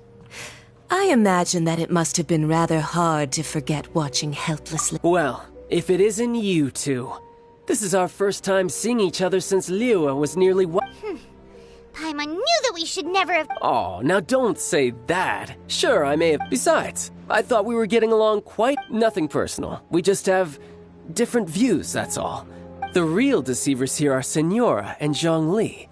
I imagine that it must have been rather hard to forget watching helplessly... Well, if it isn't you two. This is our first time seeing each other since Liyue was nearly Paimon knew that we should never have... Oh, now don't say that. Sure, I may have... Besides, I thought we were getting along quite... Nothing personal. We just have different views, that's all. The real deceivers here are Signora and Zhongli.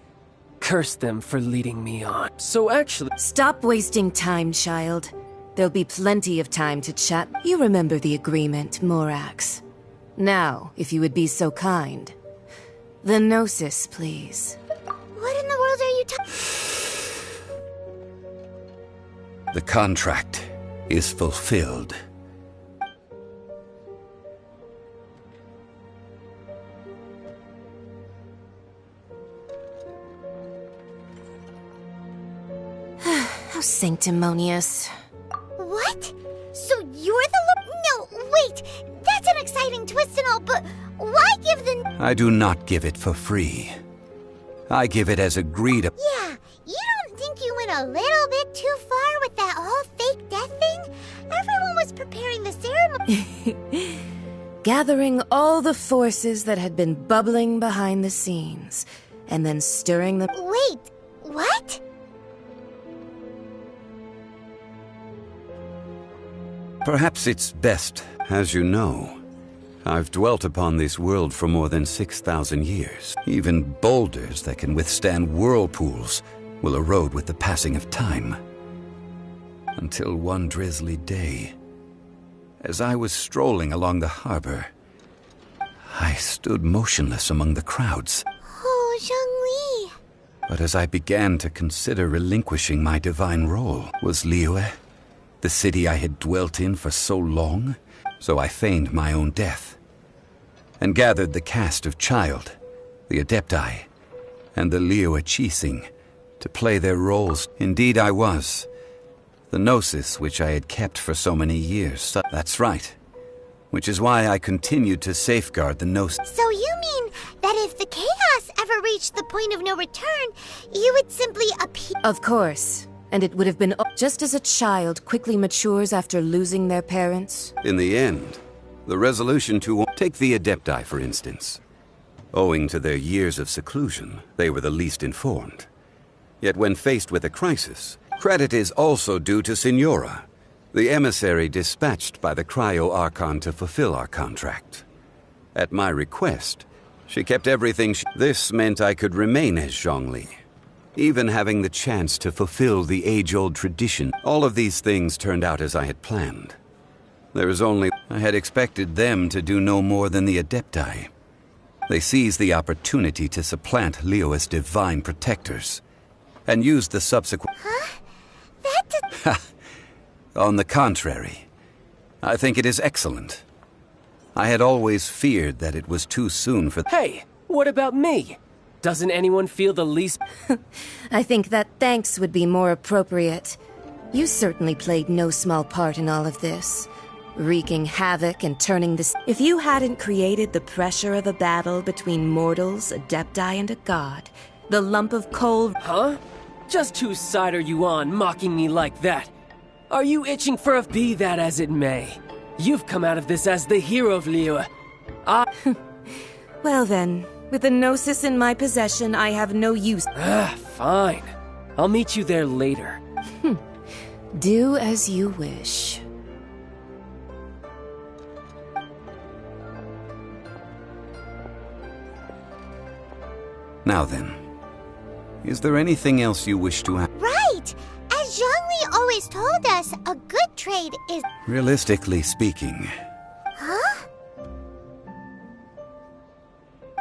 Curse them for leading me on. So actually... Stop wasting time, child. There'll be plenty of time to chat. You remember the agreement, Morax. Now, if you would be so kind. The Gnosis, please. What in the world are you The contract is fulfilled. How sanctimonious. What? So you're the No, wait! That's an exciting twist and all, but why give the... I do not give it for free. I give it as agreed upon. Yeah, you don't think you went a little bit too far with that whole fake death thing? Everyone was preparing the ceremony. Gathering all the forces that had been bubbling behind the scenes, and then stirring them... Wait, what? Perhaps it's best, as you know. I've dwelt upon this world for more than 6,000 years. Even boulders that can withstand whirlpools will erode with the passing of time. Until one drizzly day, as I was strolling along the harbor, I stood motionless among the crowds. Oh, Zhongli. But as I began to consider relinquishing my divine role, was Liyue the city I had dwelt in for so long? So I feigned my own death, and gathered the cast of Child, the Adepti, and the Liyue Qixing to play their roles. Indeed I was. The Gnosis which I had kept for so many years. That's right. Which is why I continued to safeguard the Gnosis. So you mean that if the chaos ever reached the point of no return, you would simply appear... Of course. And it would have been just as a child quickly matures after losing their parents. In the end, the resolution to take the Adepti, for instance. Owing to their years of seclusion, they were the least informed. Yet when faced with a crisis, credit is also due to Signora, the emissary dispatched by the Cryo-Archon to fulfill our contract. At my request, she kept everything This meant I could remain as Zhongli, even having the chance to fulfill the age-old tradition. All of these things turned out as I had planned. There was only... I had expected them to do no more than the Adepti. They seized the opportunity to supplant Liyue's divine protectors, and used the subsequent... Huh? That On the contrary, I think it is excellent. I had always feared that it was too soon for... Hey, what about me? Doesn't anyone feel the least... I think that thanks would be more appropriate. You certainly played no small part in all of this. Wreaking havoc and turning this... If you hadn't created the pressure of a battle between mortals, Adepti, and a god, the lump of coal... Huh? Just whose side are you on, mocking me like that? Are you itching for a... Be that as it may, you've come out of this as the hero of Liyue. Well then, with the Gnosis in my possession, I have no use. Fine. I'll meet you there later. Do as you wish. Now then, is there anything else you wish to add? Right! As Zhongli always told us, a good trade is... Realistically speaking. Huh?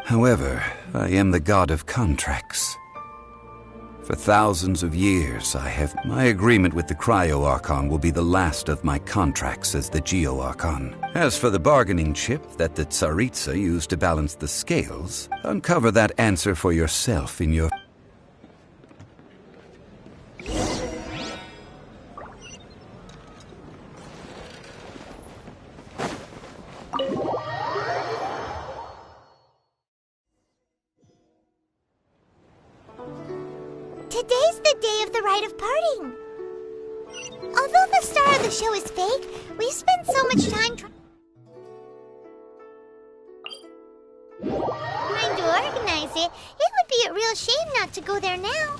However, I am the god of contracts. For thousands of years, my agreement with the Cryo-Archon will be the last of my contracts as the Geo-Archon. As for the bargaining chip that the Tsaritsa used to balance the scales, uncover that answer for yourself in your... Today's the day of the rite of parting. Although the star of the show is fake, we've spent so much time trying to organize it. It would be a real shame not to go there now.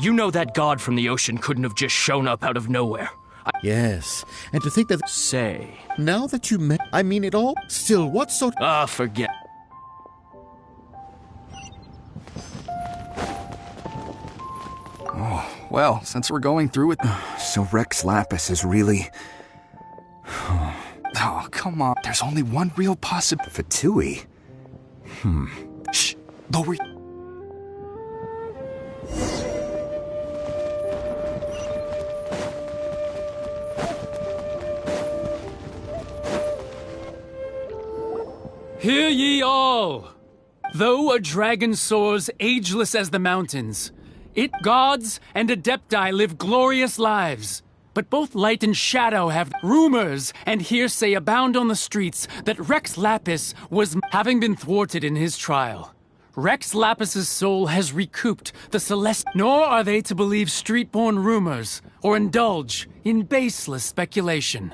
You know that god from the ocean couldn't have just shown up out of nowhere. Yes, and to think that... Say... Now that you met... I mean it all? Still, what sort... forget... Oh, well, since we're going through it... So Rex Lapis is really... Oh, come on. There's only one real possibility. Fatui? Shh. Lower... Hear ye all! Though a dragon soars ageless as the mountains, it gods and adepti live glorious lives. But both light and shadow have rumors and hearsay abound on the streets that Rex Lapis was having been thwarted in his trial. Rex Lapis's soul has recouped the celestial. Nor are they to believe street-born rumors or indulge in baseless speculation.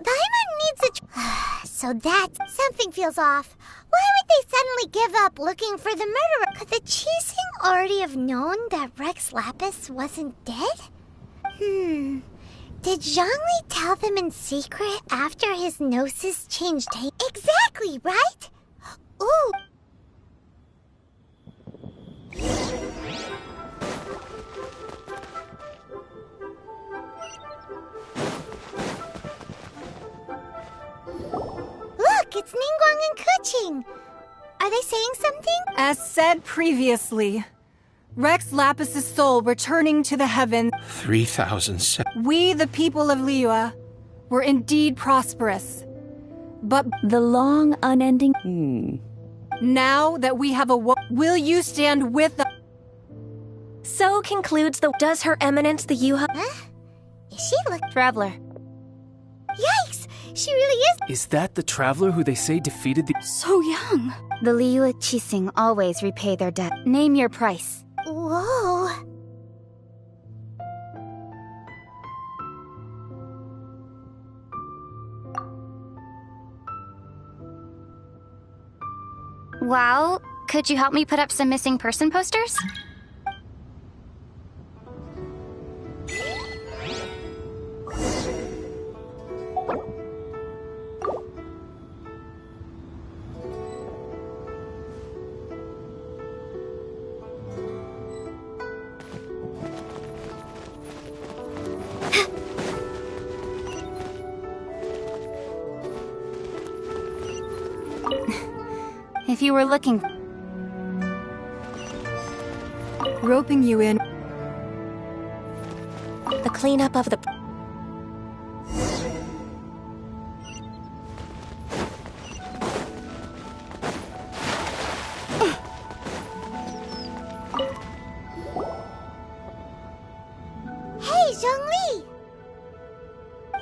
Paimon needs a... So that... Something feels off. Why would they suddenly give up looking for the murderer? Could the Qixing already have known that Rex Lapis wasn't dead? Did Zhongli tell them in secret after his gnosis changed taste? Exactly, right? Ooh. Look, it's Ningguang and Keqing. Are they saying something? As said previously, Rex Lapis's soul returning to the heavens. 3,007. We, the people of Liyue, were indeed prosperous. But the long, unending... Now that we have will you stand with us? So concludes the... Does Her Eminence the Yuha... Huh? Is she Traveler. Yikes! She really is... Is that the traveler who they say defeated the... So young. The Liyue Qixing always repay their debt. Name your price. Whoa. Well, could you help me put up some missing person posters? If you were looking... Roping you in. The cleanup of the... Hey, Zhongli!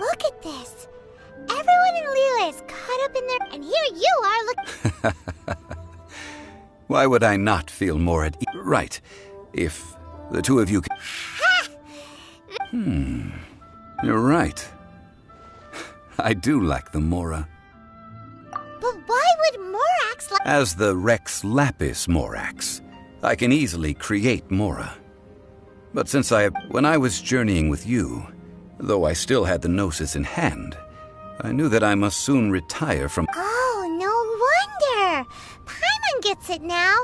Look at this. Everyone in Liyue is caught up in their... And here you are look... Why would I not feel more at ease? Right. If the two of you can... You're right. I do lack the Mora. But why would Morax like... As the Rex Lapis Morax, I can easily create Mora. But when I was journeying with you, though I still had the Gnosis in hand, I knew that I must soon retire from... Oh, no wonder! Paimon gets it now.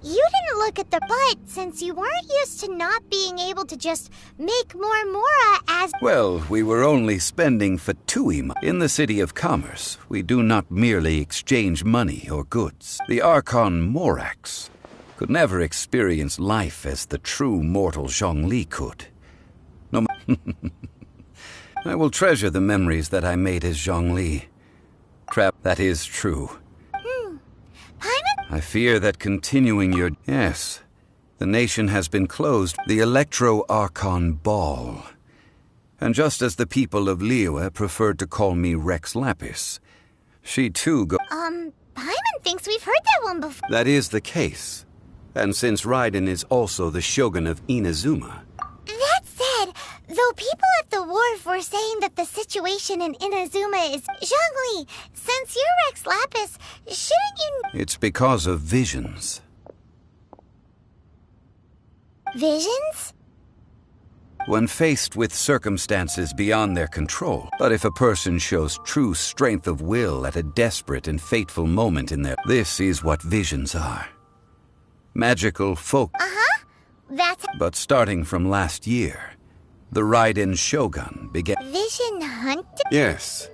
You didn't look at the but since you weren't used to not being able to just make more Mora as... Well, we were only spending Fatui in the City of Commerce. We do not merely exchange money or goods. The Archon Morax could never experience life as the true mortal Zhongli could. No, I will treasure the memories that I made as Zhongli. That is true. Paimon? I fear that continuing your... Yes, the nation has been closed. The Electro-Archon Ball. And just as the people of Liyue preferred to call me Rex Lapis, she too Paimon thinks we've heard that one before. That is the case. And since Raiden is also the Shogun of Inazuma... That said, though people at the wharf were saying that the situation in Inazuma is... Zhongli, since you're Rex Lapis, shouldn't you... It's because of visions. Visions? When faced with circumstances beyond their control. But if a person shows true strength of will at a desperate and fateful moment in their... This is what visions are. Magical folk. That's... But starting from last year, the Raiden Shogun began... Vision hunt? Yes.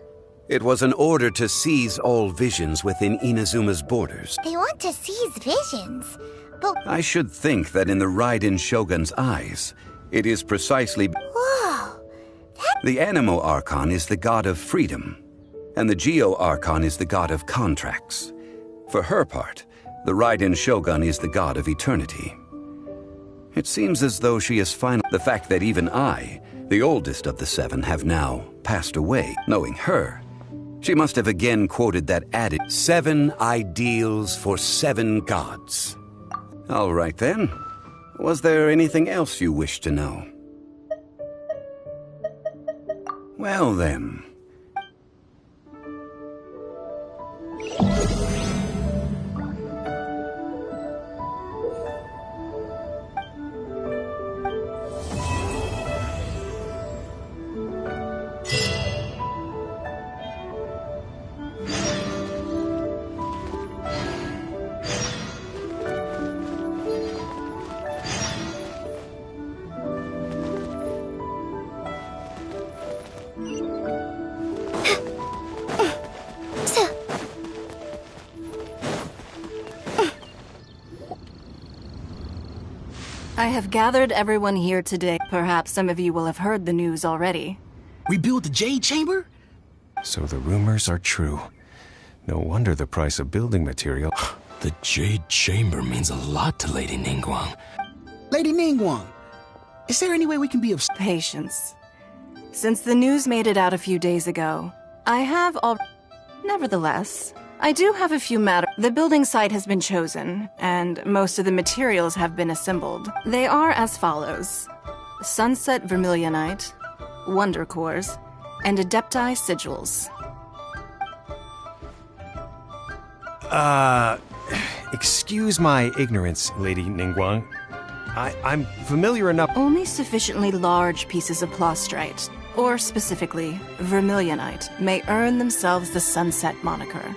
It was an order to seize all visions within Inazuma's borders. They want to seize visions, but... I should think that in the Raiden Shogun's eyes, it is precisely... Whoa! The Animo Archon is the god of freedom, and the Geo Archon is the god of contracts. For her part, the Raiden Shogun is the god of eternity. It seems as though she is finally... The fact that even I, the oldest of the seven, have now passed away, knowing her, she must have again quoted that adage, 7 ideals for 7 gods. All right then. Was there anything else you wish to know? Well then. I have gathered everyone here today. Perhaps some of you will have heard the news already. Rebuild the Jade Chamber? So the rumors are true. No wonder the price of building material... The Jade Chamber means a lot to Lady Ningguang. Lady Ningguang, is there any way we can be of... Patience. Since the news made it out a few days ago, I have all... Nevertheless, I do have a few matters. The building site has been chosen, and most of the materials have been assembled. They are as follows. Sunset Vermilionite, Wonder Cores, and Adepti Sigils. Excuse my ignorance, Lady Ningguang. I'm familiar enough... Only sufficiently large pieces of Plostrite, or specifically, Vermilionite, may earn themselves the Sunset moniker.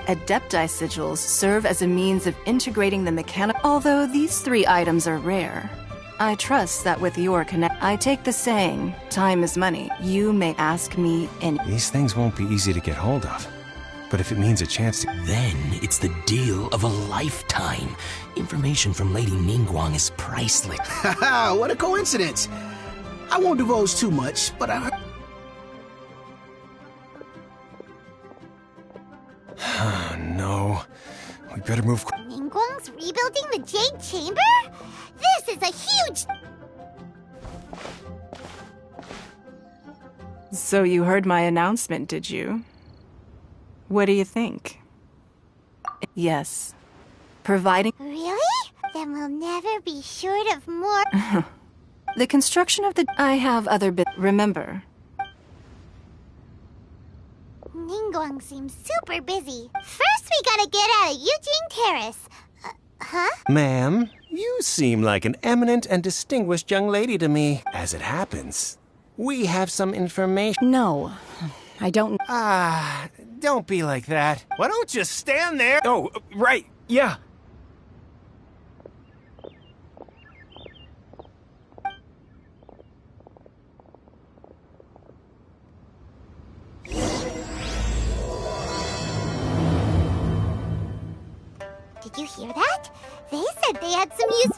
Adepti Sigils serve as a means of integrating the mechanical... Although these 3 items are rare, I trust that with your connect... I take the saying, time is money. You may ask me any... These things won't be easy to get hold of. But if it means a chance to... Then it's the deal of a lifetime. Information from Lady Ningguang is priceless. Haha, what a coincidence. I won't divulge too much, but I heard... No. We better move... Ningguang's rebuilding the Jade Chamber? This is a huge... So you heard my announcement, did you? What do you think? Yes. Providing... Really? Then we'll never be short of more... The construction of the... I have other bit... Remember. Ningguang seems super busy. First we gotta get out of Eugene Terrace. Huh? Ma'am, you seem like an eminent and distinguished young lady to me. As it happens, we have some information... No, I don't... Don't be like that. Why don't you stand there? Oh, right, yeah. Did you hear that? They said they had some use...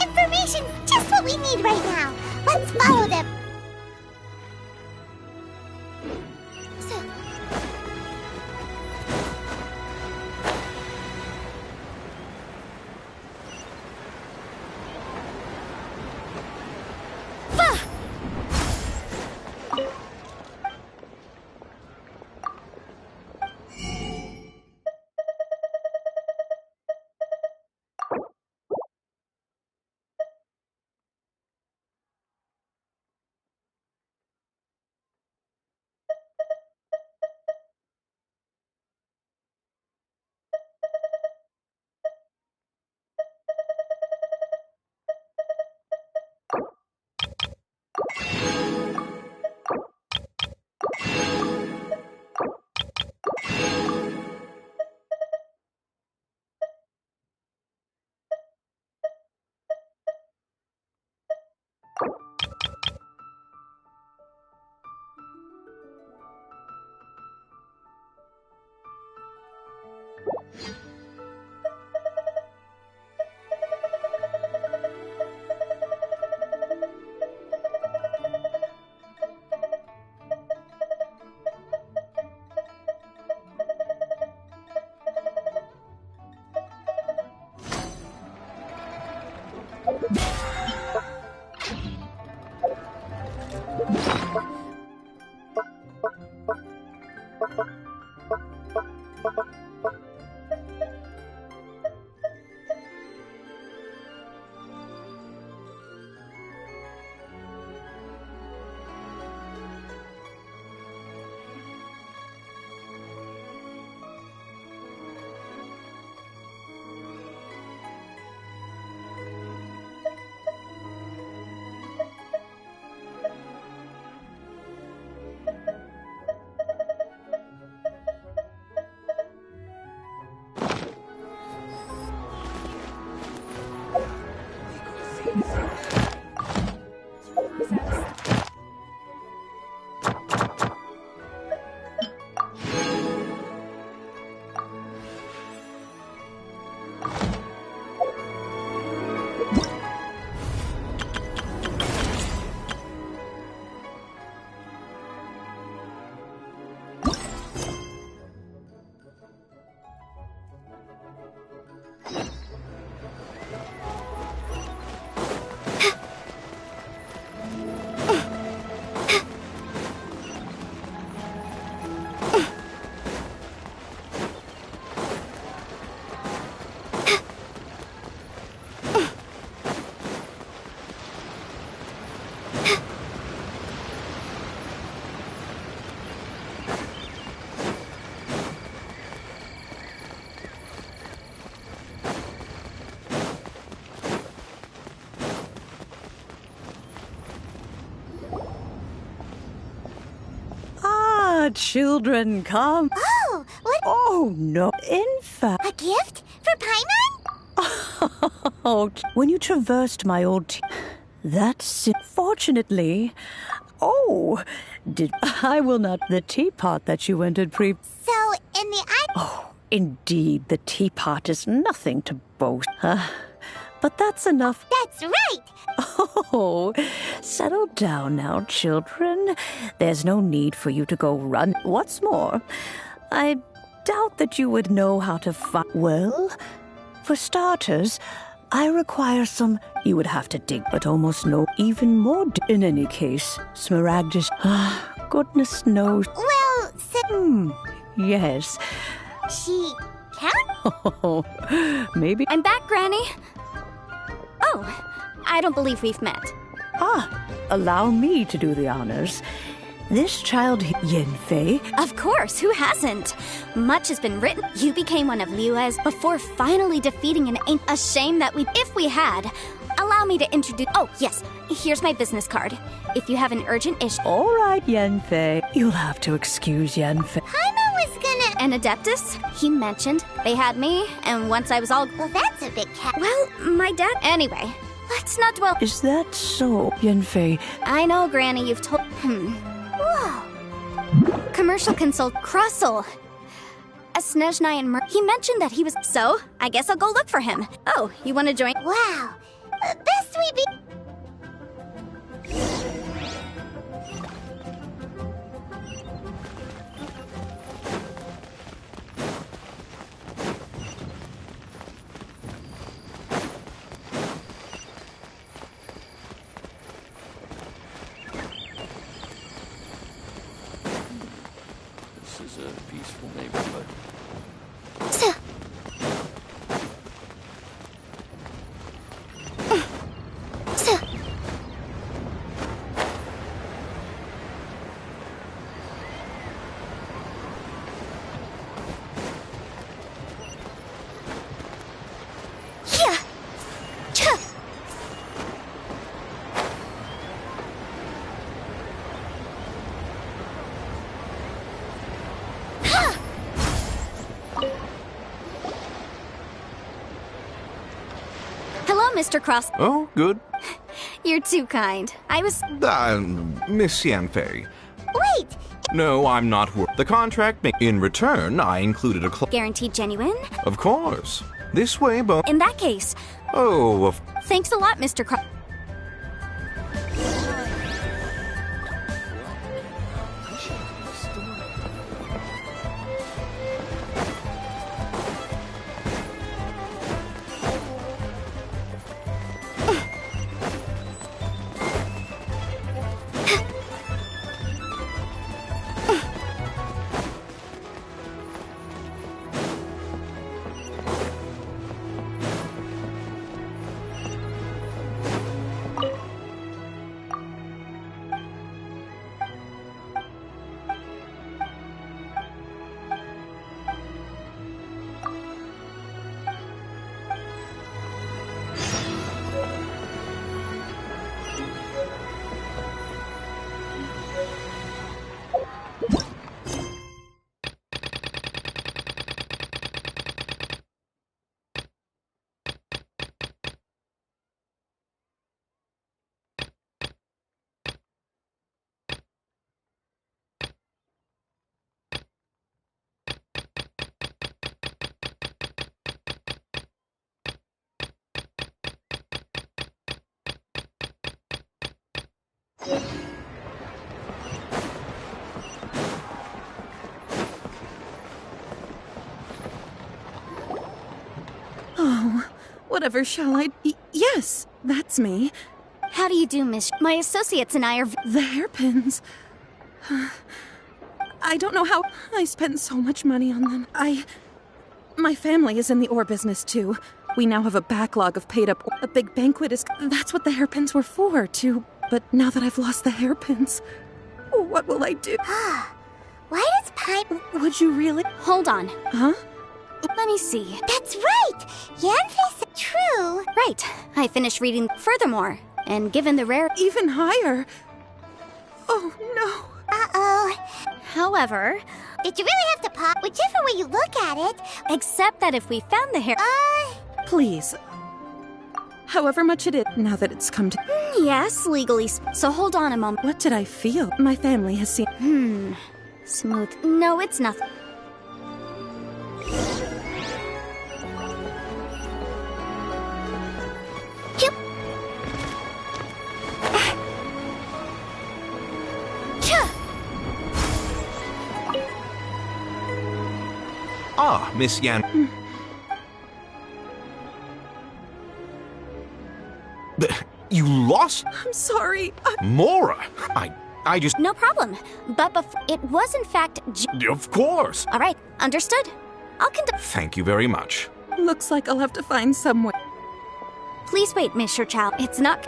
Information! Just what we need right now! Let's follow them! children, come. Oh, what? Oh, no. In fact... A gift? For Paimon? Oh, when you traversed my old... That's it. Fortunately... Oh, I will not... The teapot that you entered So, in the... Oh, indeed, the teapot is nothing to boast. But that's enough. That's right! Oh, settle down now, children. There's no need for you to go run. What's more, I doubt that you would know how to fight. Well, for starters, I require some... You would have to dig, but almost no... Even more... In any case, Smaragdus... Goodness knows... Well, Yes. She can? Oh, maybe... I'm back, Granny. Oh, I don't believe we've met. Allow me to do the honors. This child, Yenfei... Of course, who hasn't? Much has been written. You became one of Liu's before finally defeating an ain't. A shame that if we had. Allow me to introduce... Oh, yes, here's my business card. If you have an urgent issue... All right, Yenfei. You'll have to excuse Yenfei. Paimon was gonna... An Adeptus? He mentioned they had me, and once I was all... Well, that's a big cat. Well, my dad... Anyway, let's not dwell... Is that so, Yenfei? I know, Granny, you've told... Whoa. Commercial consult... Crossel. A Snezhnai and He mentioned that he was... So, I guess I'll go look for him. Oh, you want to join... Wow. Best we be... This is a peaceful neighborhood. Mr. Cross. Oh, good. You're too kind. I was... Miss Yanfei. Wait! No, I'm not the contract. In return, I included a Guaranteed genuine? Of course. This way, In that case... Oh, Thanks a lot, Mr. Cross. Oh, whatever shall I... Yes, that's me. How do you do, Miss? My associates and I are... The hairpins. I don't know how I spent so much money on them. My family is in the ore business, too. We now have a backlog of paid-up... A big banquet is... That's what the hairpins were for, too. But now that I've lost the hairpins, what will I do? Why does Pipe... Would you really... Hold on. Huh? Let me see. That's right! Yanfei said true! Right. I finished reading. Furthermore, and given the rare... Even higher. Oh, no. Uh-oh. However... Did you really have to pop? Whichever way you look at it. Except that if we found the hair... Please. However much it is, now that it's come to... Yes, legally. So hold on a moment. What did I feel? My family has seen... Smooth. No, it's nothing. Ah, Miss Yan. You lost? I'm sorry. Mora, I just... No problem. But it was in fact... Of course. All right, understood. I'll conduct... Thank you very much. Looks like I'll have to find some way. Please wait, Mr. Chow. It's not...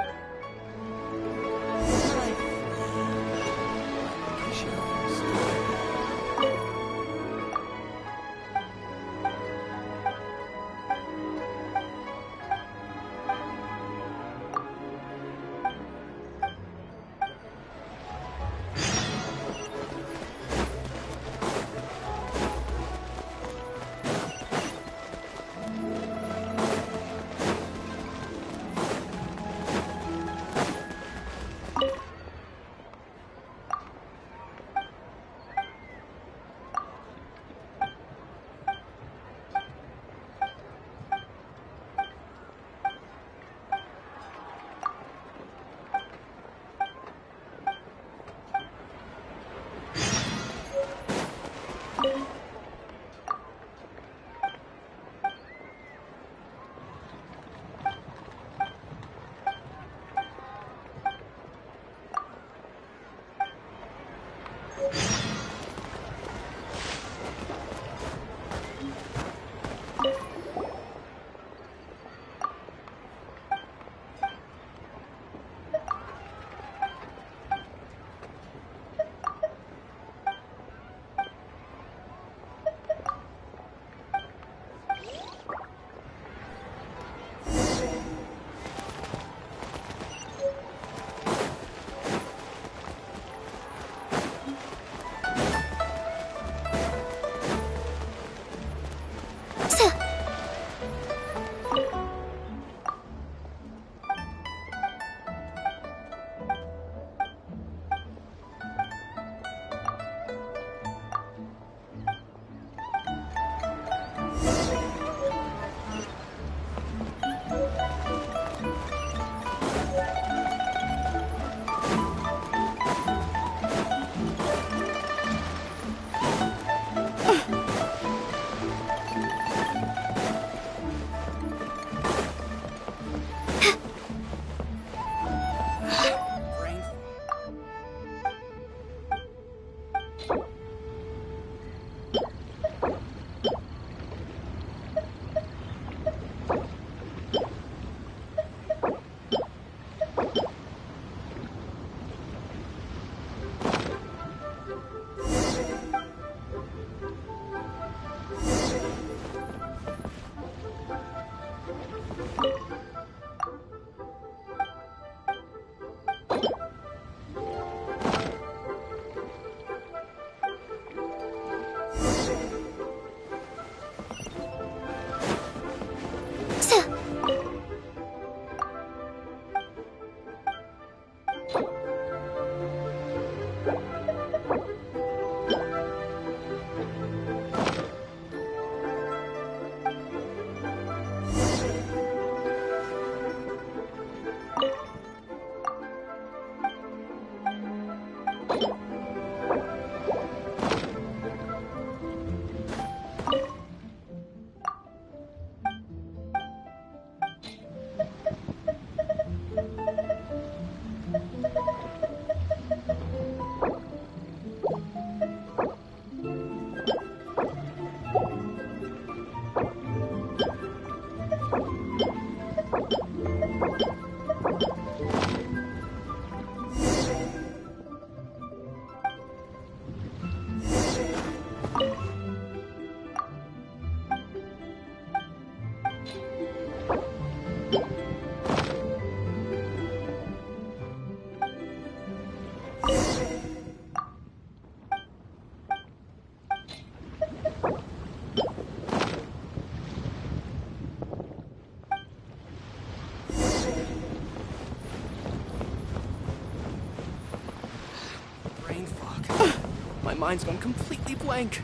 mind's gone completely blank.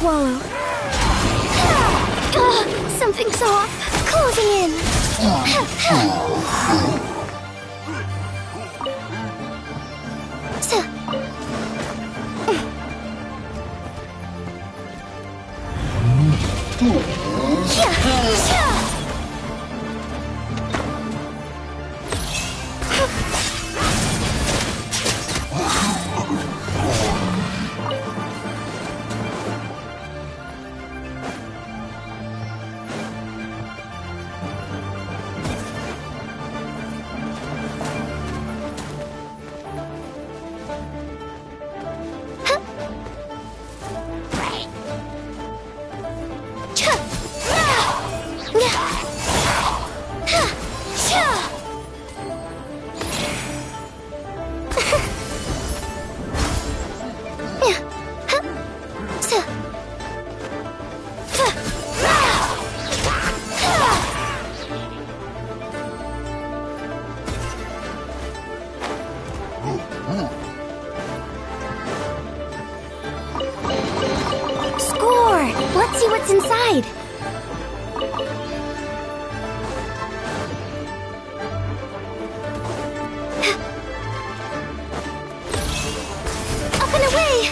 Swallow. Something's off. Closing in. Score! Let's see what's inside. Up and away!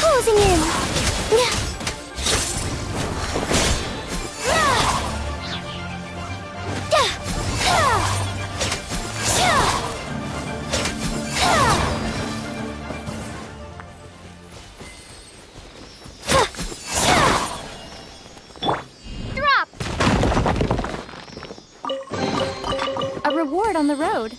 Closing in. Drop! A reward on the road.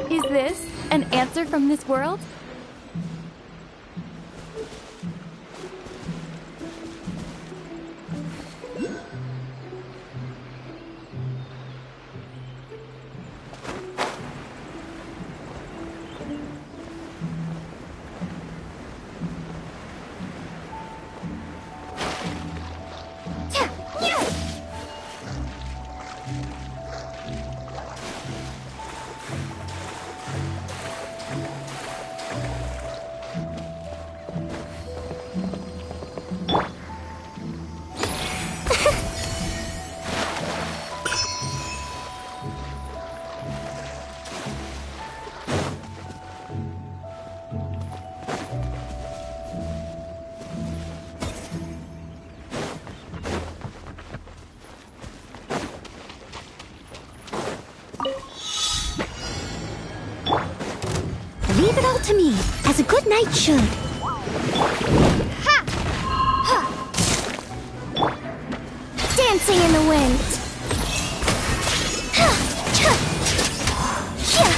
Is this an answer from this world? Leave it all to me, as a good knight should. Ha! Ha! Dancing in the wind. Ha! Cha! Yeah!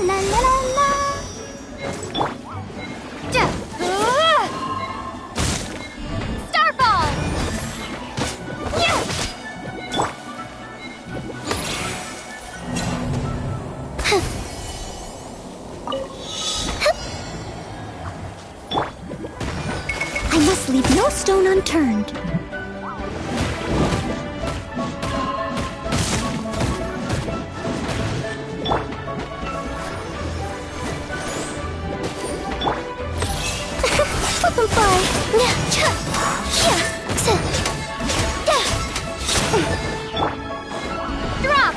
La la la la. Da! Starball! Yeah! I must leave no stone unturned. Let them fly. Drop!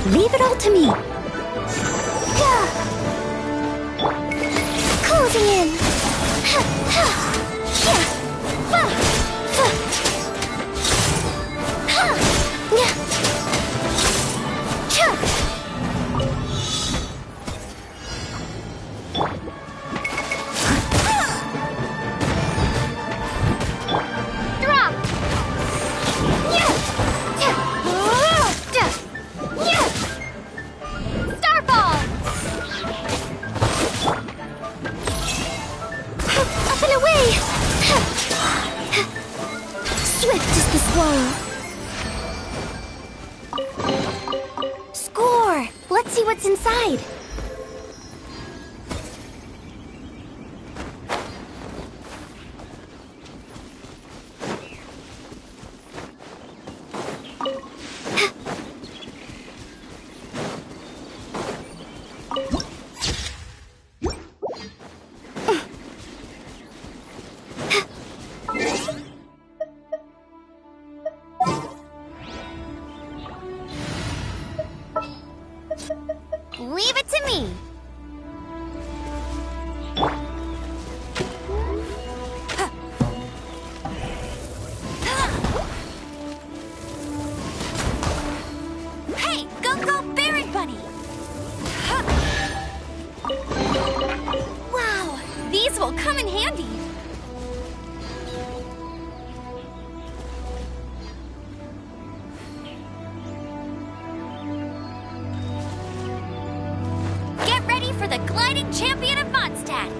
Leave it all to me. Closing in. Drop! Starball! Up and away. Swift is the swallow. Score! Let's see what's inside. Leave it to me. Hey! lighting champion of Mondstadt.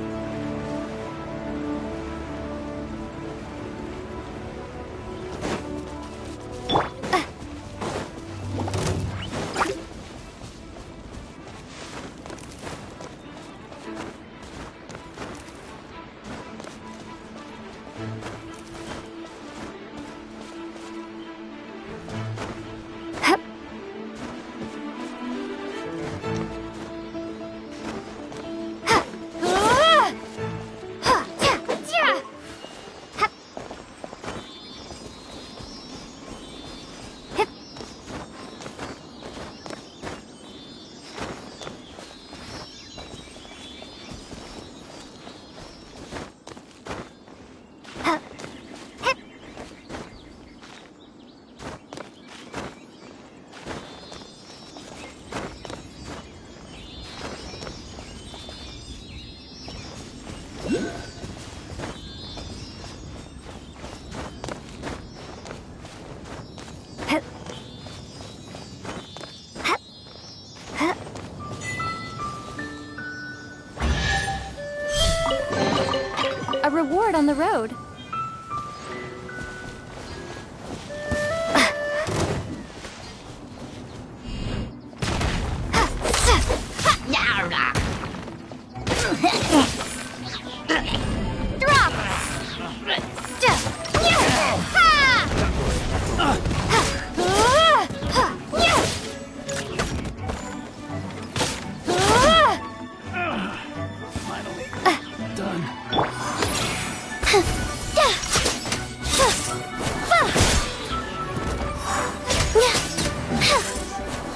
A reward on the road.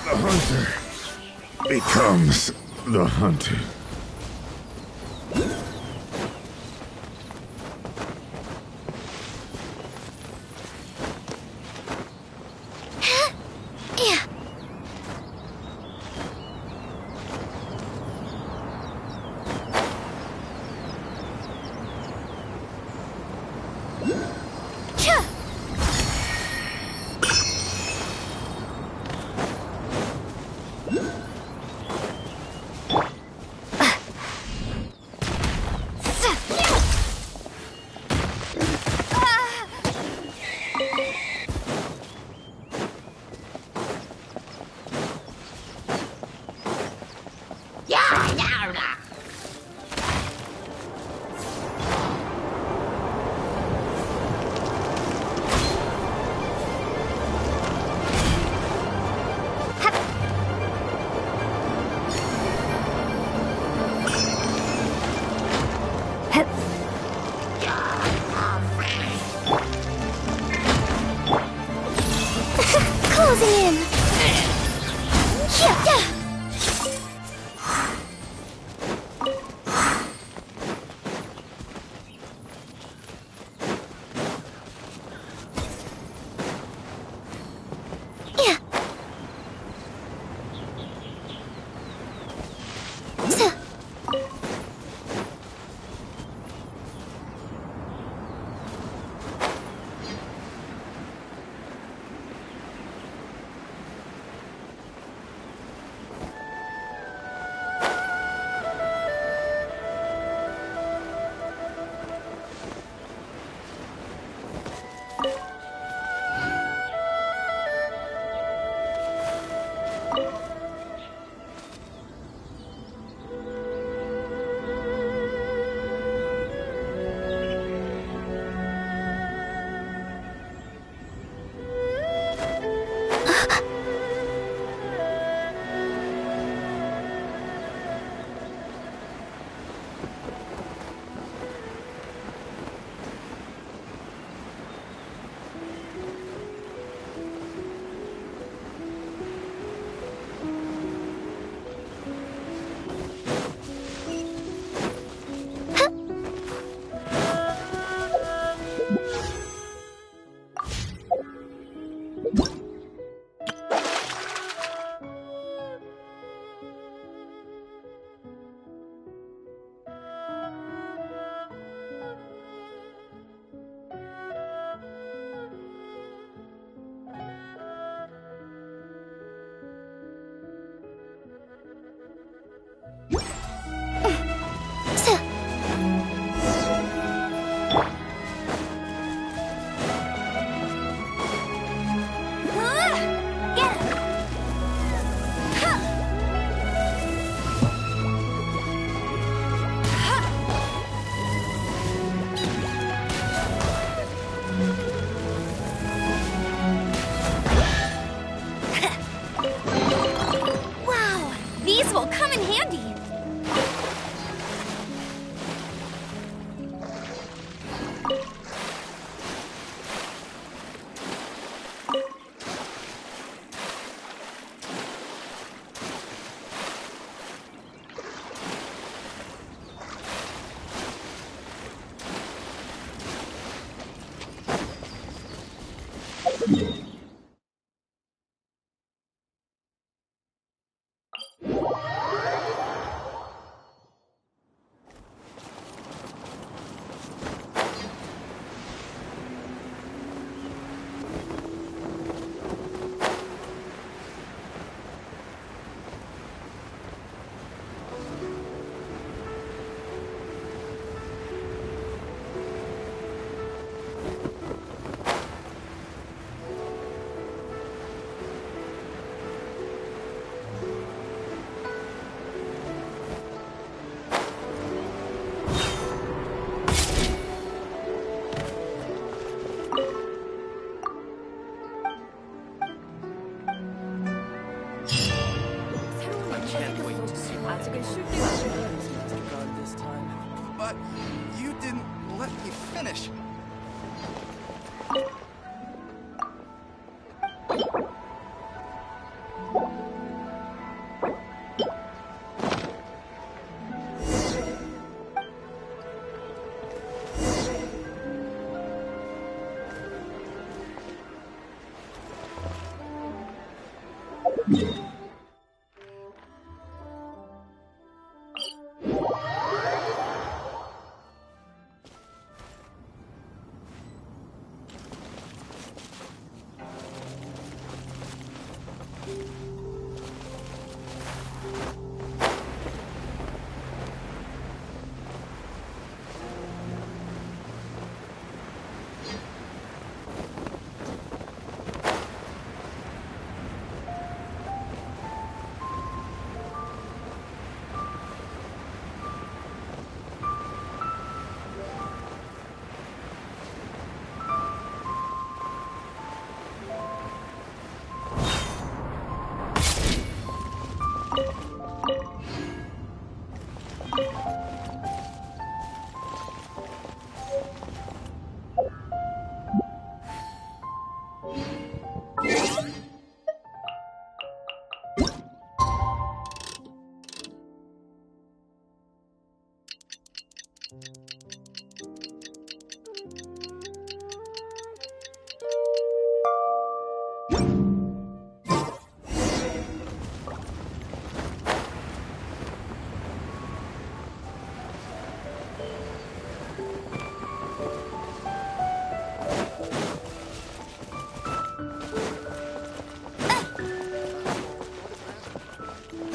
The hunter becomes the hunted. Closing in. But you didn't let me finish.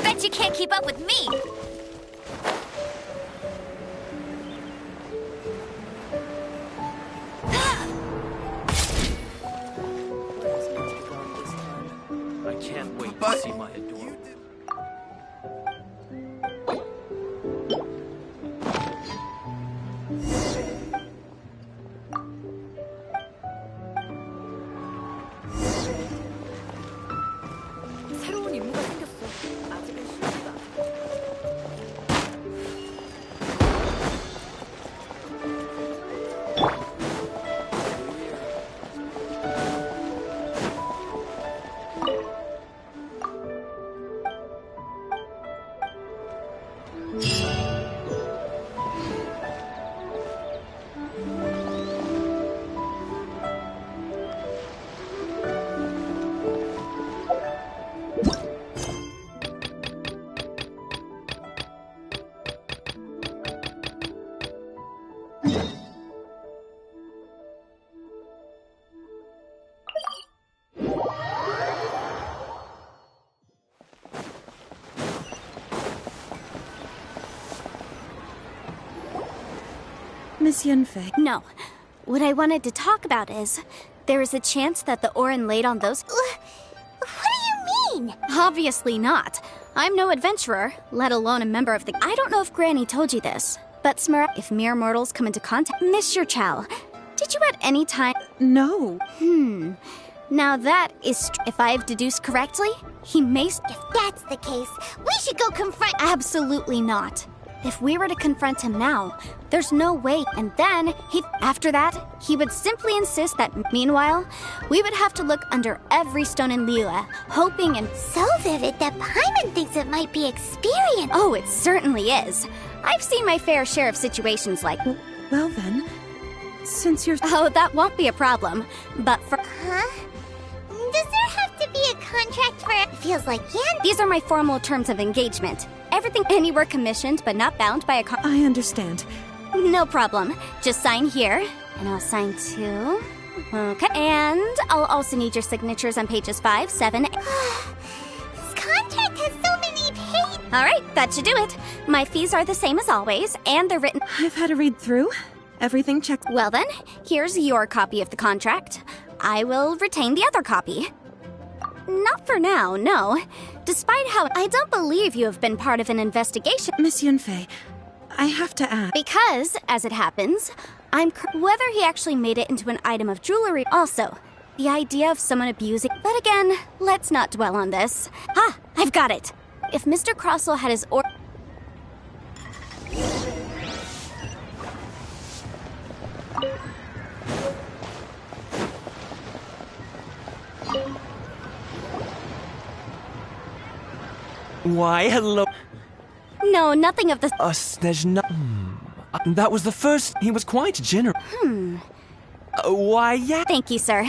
Bet you can't keep up with me! I can't wait to see my adorable. 새로운 임무가 생겼어. 아직은 쉬우지가 않아. Miss Yunfei. No. What I wanted to talk about is, there is a chance that the Orin laid on those... What do you mean? Obviously not. I'm no adventurer, let alone a member of the... I don't know if Granny told you this, but if mere mortals come into contact... Mr. Chow, did you at any time... No. Now that is... If I've deduced correctly, he may... If that's the case, we should go confront... Absolutely not. If we were to confront him now, there's no way. And then, after that, he would simply insist that, meanwhile, we would have to look under every stone in Liyue, hoping and... So vivid that Paimon thinks it might be experience. Oh, it certainly is. I've seen my fair share of situations like... Well then, since you're... Oh, that won't be a problem. But for... Huh? Does there have to be a contract for... It feels like Yan... These are my formal terms of engagement. Everything anywhere commissioned, but not bound by a I understand. No problem. Just sign here, and I'll sign too. Okay. And I'll also need your signatures on pages 5, 7... This contract has so many pages. All right, that should do it. My fees are the same as always, and they're written... I've had a read through. Everything checked. Well then, here's your copy of the contract. I will retain the other copy. Not for now, no. Despite how I don't believe you have been part of an investigation. Miss Yunfei, I have to ask. Because, as it happens, whether he actually made it into an item of jewelry. Also, the idea of someone abusing. But again, let's not dwell on this. I've got it. If Mr. Crossell had his Why, hello. No, nothing of the... There's no... That was the first... He was quite generous. Why, yeah... Thank you, sir.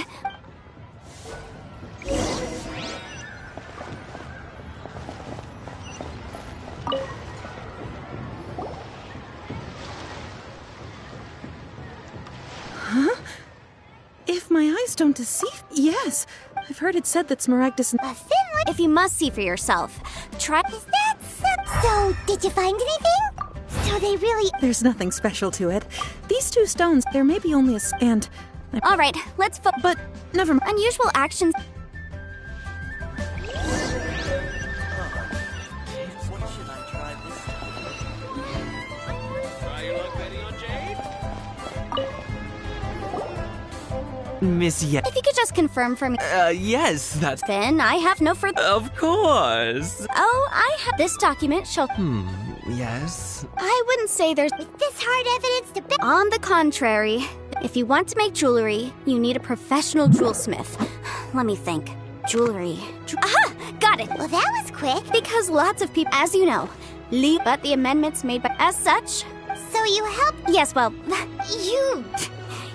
Huh? If my eyes don't deceive... Yes. I've heard it said that Smaragdus... A thin one? If you must see for yourself, try... Is that so, did you find anything? So they really... There's nothing special to it. These two stones, there may be only a... And... All right, let's... But, never mind. Unusual actions... Miss Ye... If you could just confirm for me... yes, that's... Then I have no further... Of course. Oh, I have... This document shall... Yes? I wouldn't say there's... With this hard evidence to... On the contrary, if you want to make jewelry, you need a professional jewelsmith. Let me think. Jewelry... Aha! Got it! Well, that was quick. Because lots of people, as you know, leave but the amendments made by... As such... So you helped... Yes, well...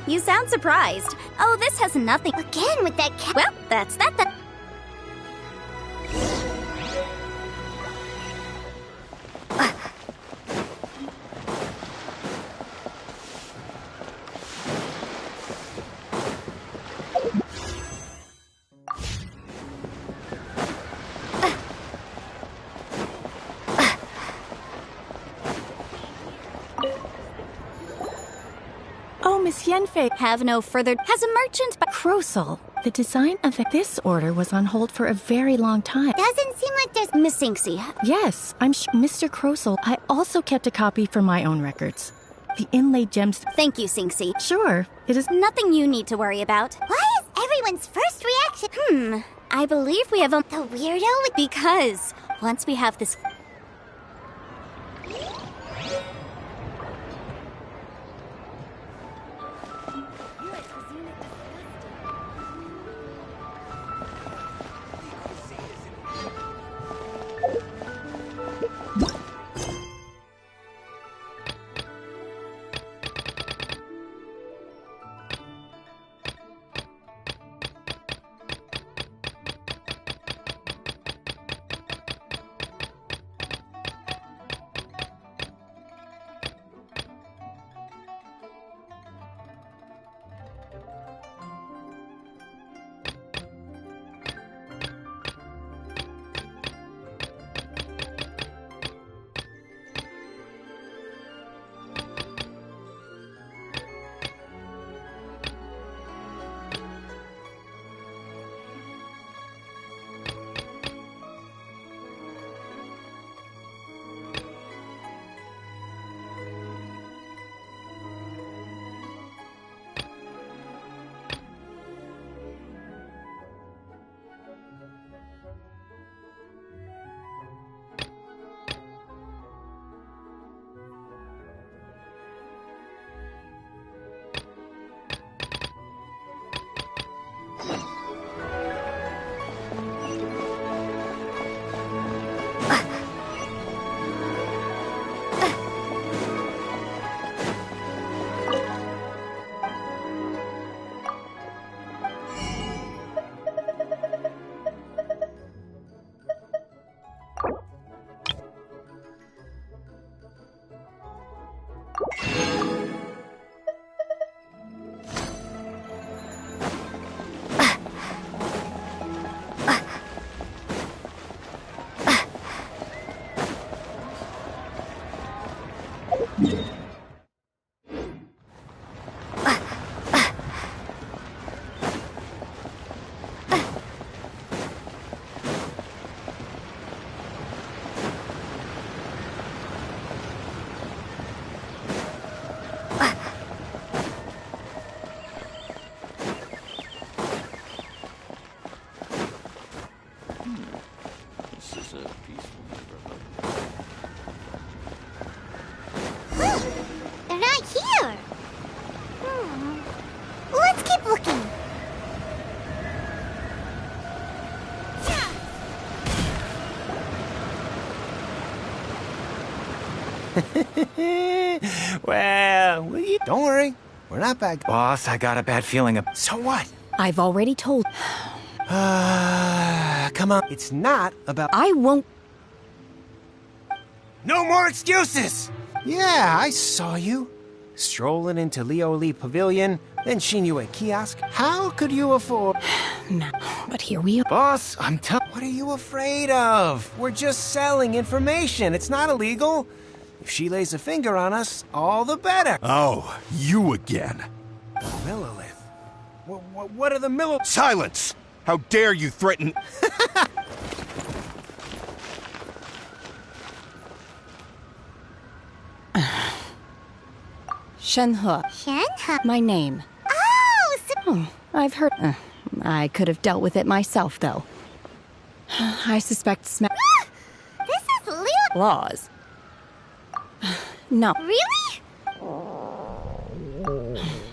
You sound surprised. Oh, this has nothing... Again with that cat... Well, that's that. Oh, Miss Yenfei. Have no further... Has a merchant... Crosal. The design of this order was on hold for a very long time. Doesn't seem like there's... Miss Inksy. Yes, I'm Mr. Crosal. I also kept a copy for my own records. The inlaid gems... Thank you, Sinksy. Sure, it is... Nothing you need to worry about. Why is everyone's first reaction... I believe we have a... The weirdo... Because once we have this... Well, don't worry. We're not bad. Boss, I got a bad feeling. So what? I've already told. Come on. It's not about... I won't... No more excuses! Yeah, I saw you. Strolling into Leo Lee Pavilion, then Shinue Kiosk. How could you afford... No, but here we are. Boss, What are you afraid of? We're just selling information. It's not illegal. If she lays a finger on us, all the better. Oh, you again. Millilith. What are the Millilith? Silence! How dare you threaten... Shenhe. Shenhe? My name. Oh, I've heard... I could have dealt with it myself, though. I suspect This is Leo... laws. No. Really?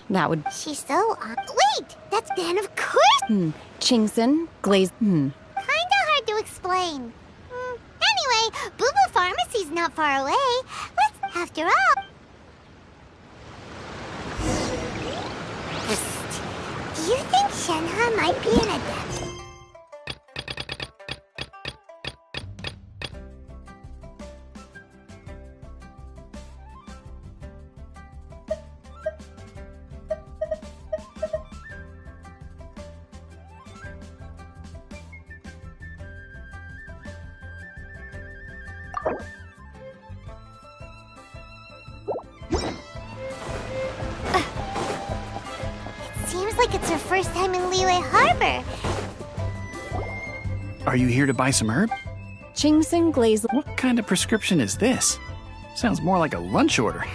That would... She's so... Wait! That's Dan, of course! Chingson, Glaze... Kinda hard to explain. Anyway, Boo Boo Pharmacy's not far away. Let's... After all... Do you think Shenhe might be an adept? Seems like it's her first time in Liyue Harbor. Are you here to buy some herb? Chingson, Glaze... What kind of prescription is this? Sounds more like a lunch order.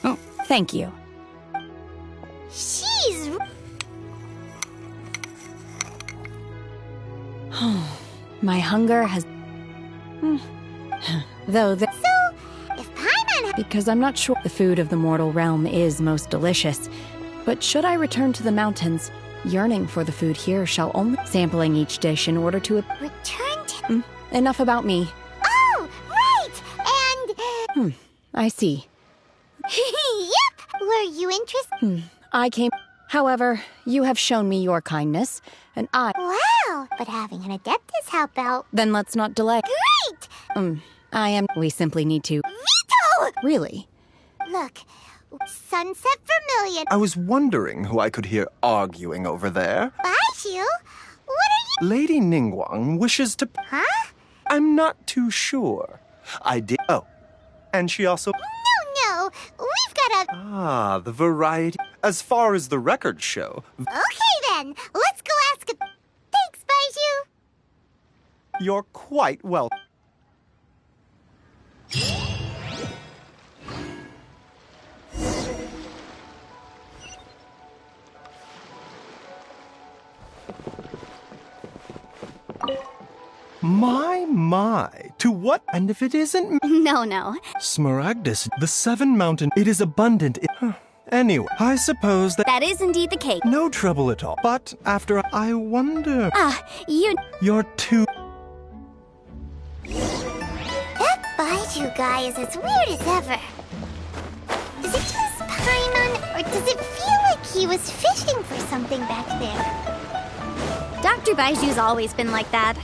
Oh, thank you. She's... My hunger has... Though the... So, if Paimon... Because I'm not sure the food of the mortal realm is most delicious. But should I return to the mountains, yearning for the food here shall only... Sampling each dish in order to... Return to... Enough about me. Oh, right! And... I see. Yep! Were you interested? I came... However, you have shown me your kindness, and I... Wow! But having an Adeptus help out... Then let's not delay. Great! I am... We simply need to... Veto! Really? Look, Sunset Vermilion... I was wondering who I could hear arguing over there. Baiju? What are you... Lady Ningguang wishes to... Huh? I'm not too sure. I did... Oh. And she also... No, we've got a... Ah, the variety. As far as the records show... Okay then, let's go ask a... Thanks, Baiju. You're quite welcome. My, to what? And if it isn't... No. Smaragdus, the Seven Mountain, it is abundant. Anyway, I suppose that... That is indeed the case. No trouble at all. But after I wonder... You... You're too... That Baiju guy is as weird as ever. Is it just Paimon, or does it feel like he was fishing for something back there? Dr. Baiju's always been like that.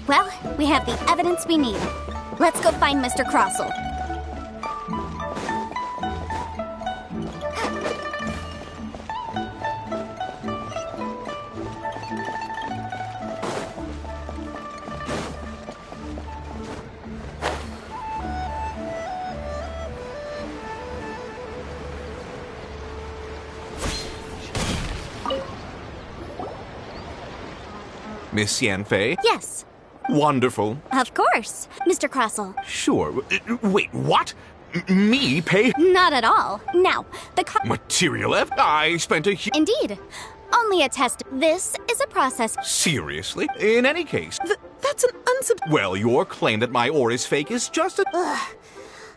Well, we have the evidence we need. Let's go find Mr. Crossell. Miss Yanfei? Yes. Wonderful. Of course, Mr. Crossell. Sure. Wait, what? Me pay? Not at all. Now, the Material F? I spent a Indeed. Only a test. This is a process. Seriously? In any case. That's an Well, your claim that my ore is fake is just a...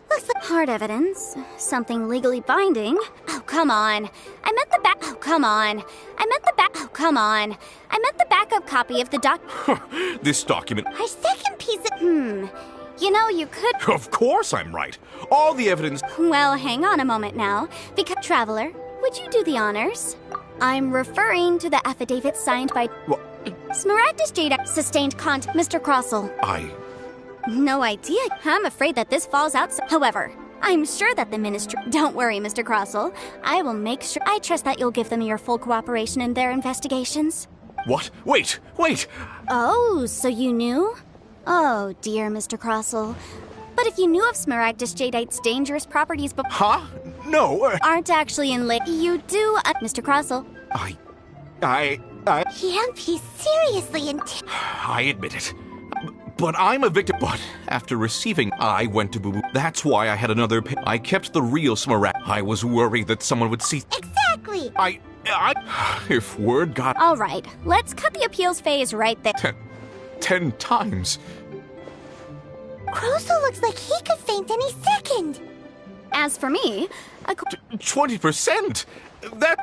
Looks like hard evidence. Something legally binding. Oh, come on. I meant the back... Oh, come on. I meant the back... Oh, come on. I meant the backup copy of the This document... Our second piece of... You know, you could... Of course I'm right. All the evidence... Well, hang on a moment now. Because, Traveler, would you do the honors? I'm referring to the affidavit signed by... What? Smaragdus Jade sustained Mr. Crossell. No idea. I'm afraid that this falls out. However, I'm sure that the Ministry... Don't worry, Mr. Crossell. I will make sure... I trust that you'll give them your full cooperation in their investigations. What? Wait! Oh, so you knew? Oh, dear, Mr. Crossell. But if you knew of Smaragdus Jadeite's dangerous properties before... Huh? No, aren't actually in You do, Mr. Crossell. He's seriously I admit it. But I'm a victim. But after receiving, I went to Boo-Boo. That's why I had another I kept the real Smaragd. I was worried that someone would see... Exactly! If word got... All right, let's cut the appeals phase right there. 10 times. Crossell looks like he could faint any second. As for me... 20%? That...